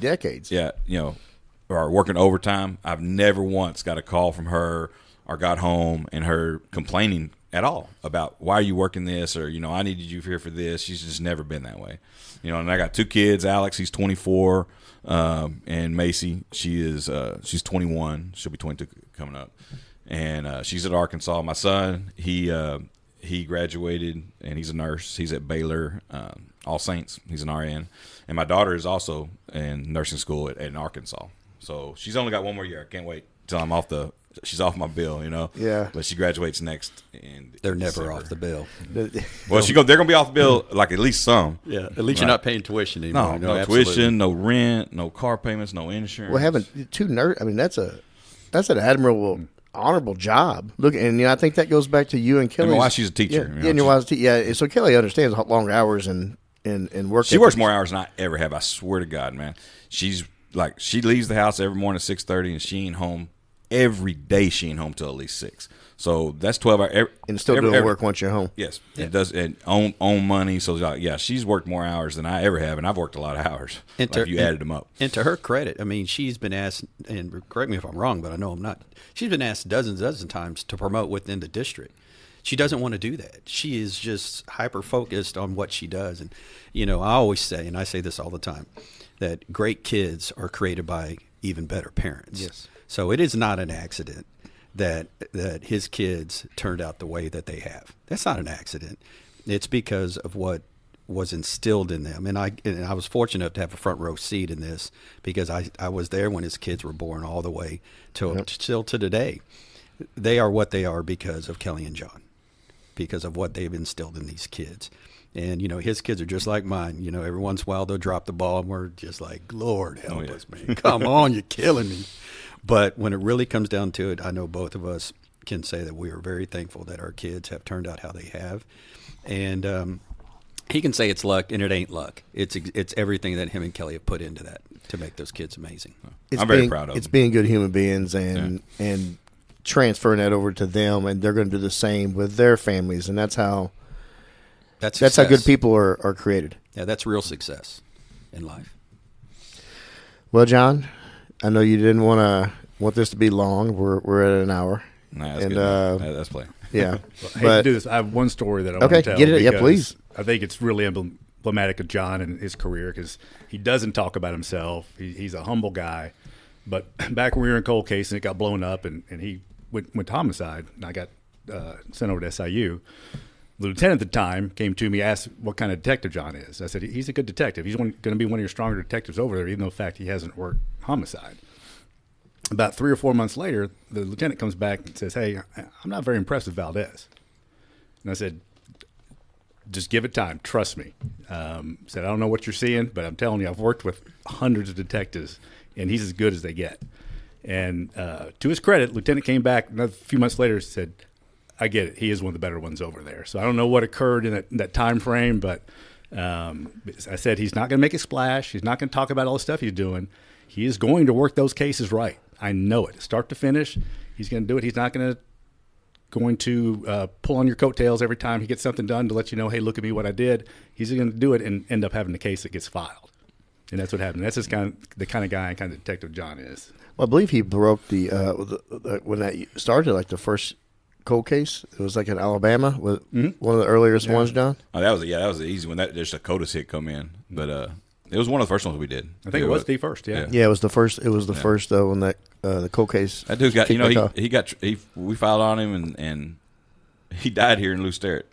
decades. Yeah, or working overtime. I've never once got a call from her or got home and her complaining at all about why are you working this or I needed you here for this. She's just never been that way. And I got 2 kids. Alex, he's 24, and Macy, she's 21. She'll be 22 coming up, and she's at Arkansas. My son, he graduated and he's a nurse. He's at Baylor, All Saints. He's an RN, and my daughter is also in nursing school at Arkansas. So she's only got one more year. I can't wait till she's off my bill, Yeah. But she graduates next. And They're never off the bill. Well, they're gonna be off the bill like at least some. Yeah, at least you're not paying tuition anymore. No absolutely. tuition, no rent, no car payments, no insurance. Well, having 2 nurse, I mean that's an admirable, honorable job. Look, and I think that goes back to you and Kelly. And my wife, she's a teacher. Yeah, and your wife's yeah. So Kelly understands longer hours and work. She works more hours than I ever have. I swear to God, man. She leaves the house every morning at 6:30, and she ain't home every day. She ain't home till at least 6. So that's 12 hours. And still doing work once you're home. Yes, it does. And own money. So she's worked more hours than I ever have, and I've worked a lot of hours. If you added them up. And to her credit, I mean, she's been asked, and correct me if I'm wrong, but I know I'm not. She's been asked dozens of times to promote within the district. She doesn't want to do that. She is just hyper focused on what she does. And I always say, and I say this all the time, that great kids are created by even better parents. Yes. So it is not an accident that his kids turned out the way that they have. That's not an accident. It's because of what was instilled in them. And I was fortunate enough to have a front row seat in this because I was there when his kids were born all the way till to today. They are what they are because of Kelly and John, because of what they've instilled in these kids. And, his kids are just like mine. Every once in a while they'll drop the ball and we're just like, Lord help us, man. Come on, you're killing me. But when it really comes down to it, I know both of us can say that we are very thankful that our kids have turned out how they have. And he can say it's luck, and it ain't luck. It's everything that him and Kelly have put into that to make those kids amazing. I'm very proud of them. It's being good human beings and transferring that over to them, and they're going to do the same with their families, and that's how good people are created. Yeah, that's real success in life. Well, John, I know you didn't want this to be long. We're at an hour. Nah, that's good. That's plenty. Yeah. I hate to do this. I have one story that I want to tell. Get it. Yeah, please. I think it's really emblematic of John and his career because he doesn't talk about himself. He's a humble guy. But back when we were in cold case and it got blown up and he went to homicide and I got sent over to SIU, the lieutenant at the time came to me, asked what kind of detective John is. I said, he's a good detective. He's going to be one of your stronger detectives over there, even though in fact he hasn't worked homicide. About 3 or 4 months later, the lieutenant comes back and says, hey, I'm not very impressed with Valdez. And I said, just give it time. Trust me. Said, I don't know what you're seeing, but I'm telling you, I've worked with hundreds of detectives, and he's as good as they get. And to his credit, lieutenant came back a few months later and said, I get it. He is one of the better ones over there. So I don't know what occurred in that time frame, but I said he's not going to make a splash. He's not going to talk about all the stuff he's doing. He is going to work those cases right. I know it. Start to finish, he's going to do it. He's not going to pull on your coattails every time he gets something done to let you know, hey, look at me, what I did. He's going to do it and end up having the case that gets filed. And that's what happened. That's just the kind of guy and kind of detective John is. Well, I believe he broke the when that started, like the first cold case. It was like in Alabama, one of the earliest ones, John. Oh, that was the easy one. There's a CODIS hit come in, but it was one of the first ones we did. I think it was the first. Yeah, it was the first. It was the first though when that the cold case. That dude's got we filed on him and he died here in Lew Sterrett.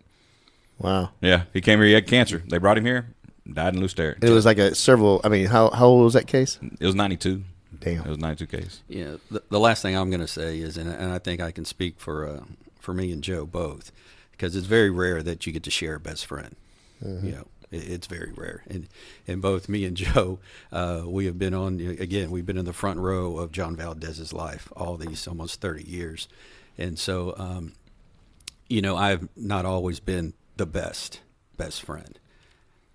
Wow. Yeah, he came here. He had cancer. They brought him here. Died in Lew Sterrett. It was like how old was that case? It was 92. Damn. It was 92 case. Yeah, the last thing I'm going to say is, and I think I can speak for me and Joe both, because it's very rare that you get to share a best friend. You know, it's very rare. And both me and Joe, we have been we've been in the front row of John Valdez's life all these almost 30 years. And so, you know, I've not always been the best friend,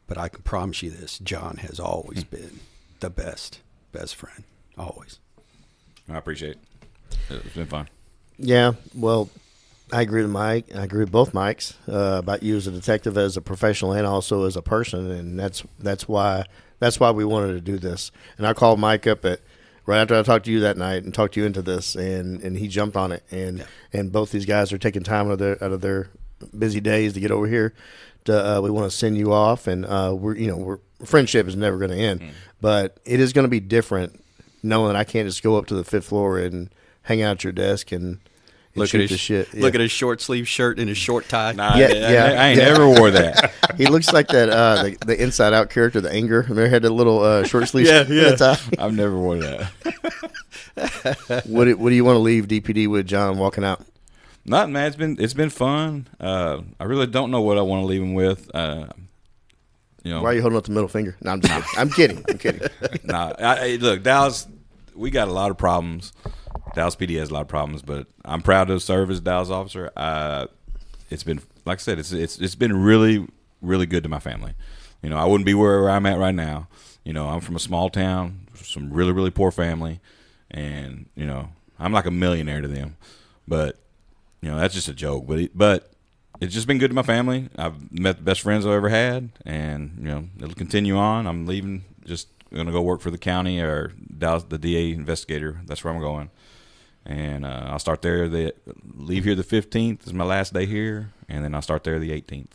but I can promise you this: John has always been the best friend, always. I appreciate it. It's been fun. Yeah, well, I agree with Mike. I agree with both Mikes about you as a detective, as a professional, and also as a person, and that's why we wanted to do this. And I called Mike up right after I talked to you that night and talked you into this, and he jumped on it. And both these guys are taking time out of their busy days to get over here. We want to send you off, and we're friendship is never going to end, but it is going to be different knowing that I can't just go up to the 5th floor and hang out at your desk and Look at his short sleeve shirt and his short tie. Nah, I ain't never wore that. He looks like that the Inside Out character, the Anger. Remember, he had the little short sleeve tie. I've never worn that. What do you want to leave DPD with, John, walking out? Nothing, man. It's been fun. I really don't know what I want to leave him with. You know, why are you holding up the middle finger? No, I'm just kidding. I'm kidding. Nah, look, Dallas, we got a lot of problems. Dallas PD has a lot of problems, but I'm proud to serve as Dallas officer. It's been, like I said, it's been really, really good to my family. You know, I wouldn't be where I'm at right now. You know, I'm from a small town, some really, really poor family, and you know, I'm like a millionaire to them. But you know, that's just a joke. But it's just been good to my family. I've met the best friends I've ever had, and you know, it'll continue on. I'm leaving, just gonna go work for the county or Dallas, the DA investigator. That's where I'm going. And I'll start there. Leave here the 15th is my last day here, and then I'll start there the 18th.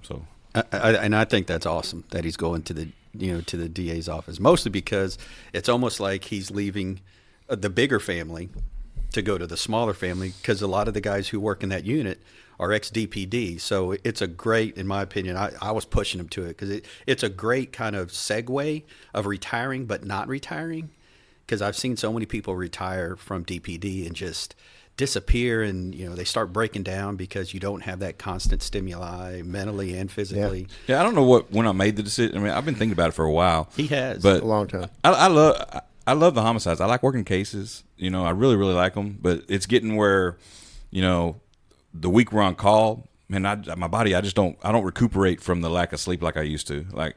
So, I think that's awesome that he's going to the DA's office, mostly because it's almost like he's leaving the bigger family to go to the smaller family, because a lot of the guys who work in that unit are ex-DPD. So it's a great, in my opinion, I was pushing him to it because it's a great kind of segue of retiring but not retiring. Because I've seen so many people retire from DPD and just disappear, and you know, they start breaking down because you don't have that constant stimuli mentally and physically. Yeah, I don't know when I made the decision. I mean, I've been thinking about it for a while. He has, but a long time. I love the homicides. I like working cases. You know, I really, really like them. But it's getting where, you know, the week we're on call, man, my body, I don't recuperate from the lack of sleep like I used to. Like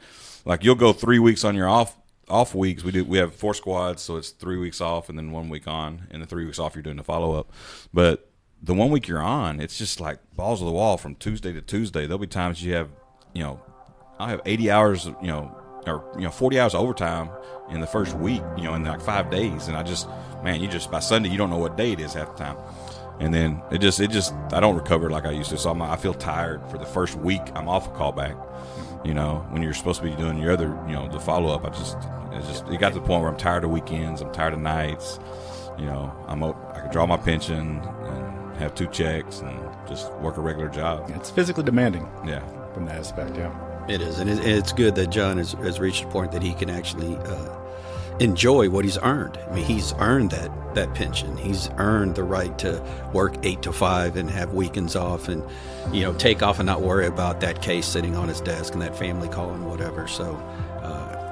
you'll go 3 weeks on your off weeks. We have 4 squads, so it's 3 weeks off and then 1 week on, and the 3 weeks off you're doing the follow-up. But the 1 week you're on, it's just like balls to the wall from Tuesday to Tuesday. There'll be times you have, you know, I'll have 80 hours, you know, or, you know, 40 hours of overtime in the first week, you know, in like 5 days. And by Sunday, you don't know what day it is half the time. And then it just I don't recover like I used to. So I feel tired for the first week. I'm off a callback, you know, when you're supposed to be doing your other, you know, the follow-up. It got to the point where I'm tired of weekends. I'm tired of nights. You know, I can draw my pension and have 2 checks and just work a regular job. It's physically demanding. Yeah. From that aspect, yeah. It is, and it's good that John has reached a point that he can actually enjoy what he's earned. I mean, he's earned that pension. He's earned the right to work 8 to 5 and have weekends off, and you know, take off and not worry about that case sitting on his desk and that family call and whatever. So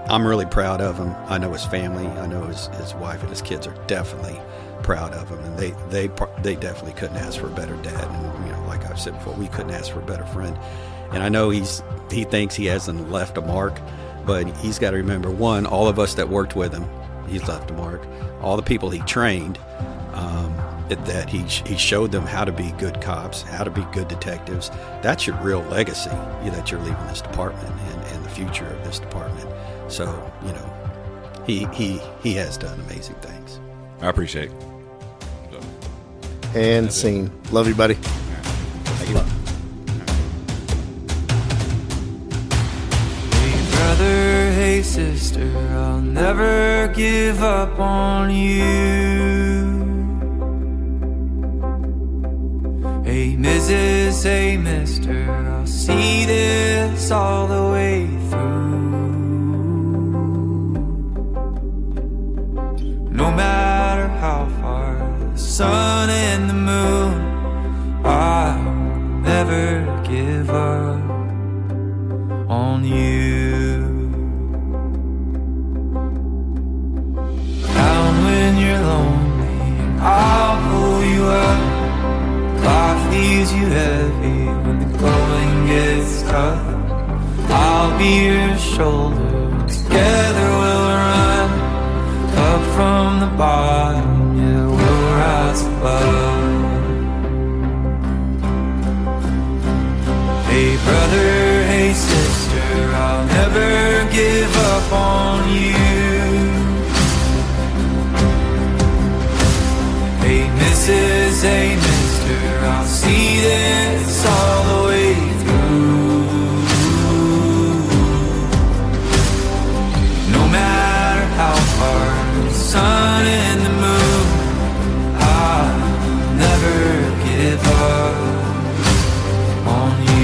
I'm really proud of him. I know his family. I know his wife and his kids are definitely proud of him, and they definitely couldn't ask for a better dad. And you know, like I've said before, we couldn't ask for a better friend. And I know he thinks he hasn't left a mark, but he's got to remember, one, all of us that worked with him, he's left a mark. All the people he trained, that he showed them how to be good cops, how to be good detectives. That's your real legacy that you're leaving this department and the future of this department. So, you know, he has done amazing things. I appreciate it. And scene. Love you, buddy. Thank you. Brother, hey sister, I'll never give up on you. Hey Mrs. Mrs. Hey Mister, I'll see this all the way through. No matter how far the sun and the moon, I'll never give up on you. Down when you're lonely, I'll pull you up. Life leaves you heavy when the going gets tough. I'll be your shoulder, together we'll run up from the bottom, yeah, we'll rise above. Hey brother, hey sister, I'll never give up on you. Hey Mrs., hey Mister, I'll see this all the way through. No matter how far the sun and the moon, I'll never give up on you.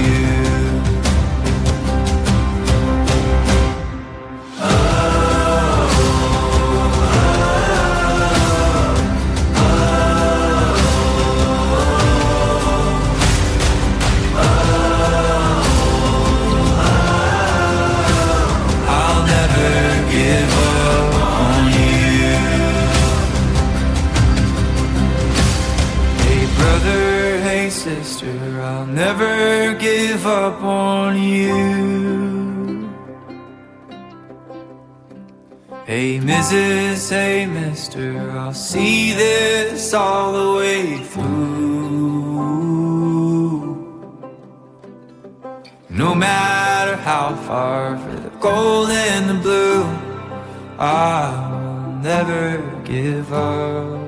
Sister, I'll never give up on you. Hey Mrs., hey Mister, I'll see this all the way through. No matter how far, for the gold and the blue, I'll never give up.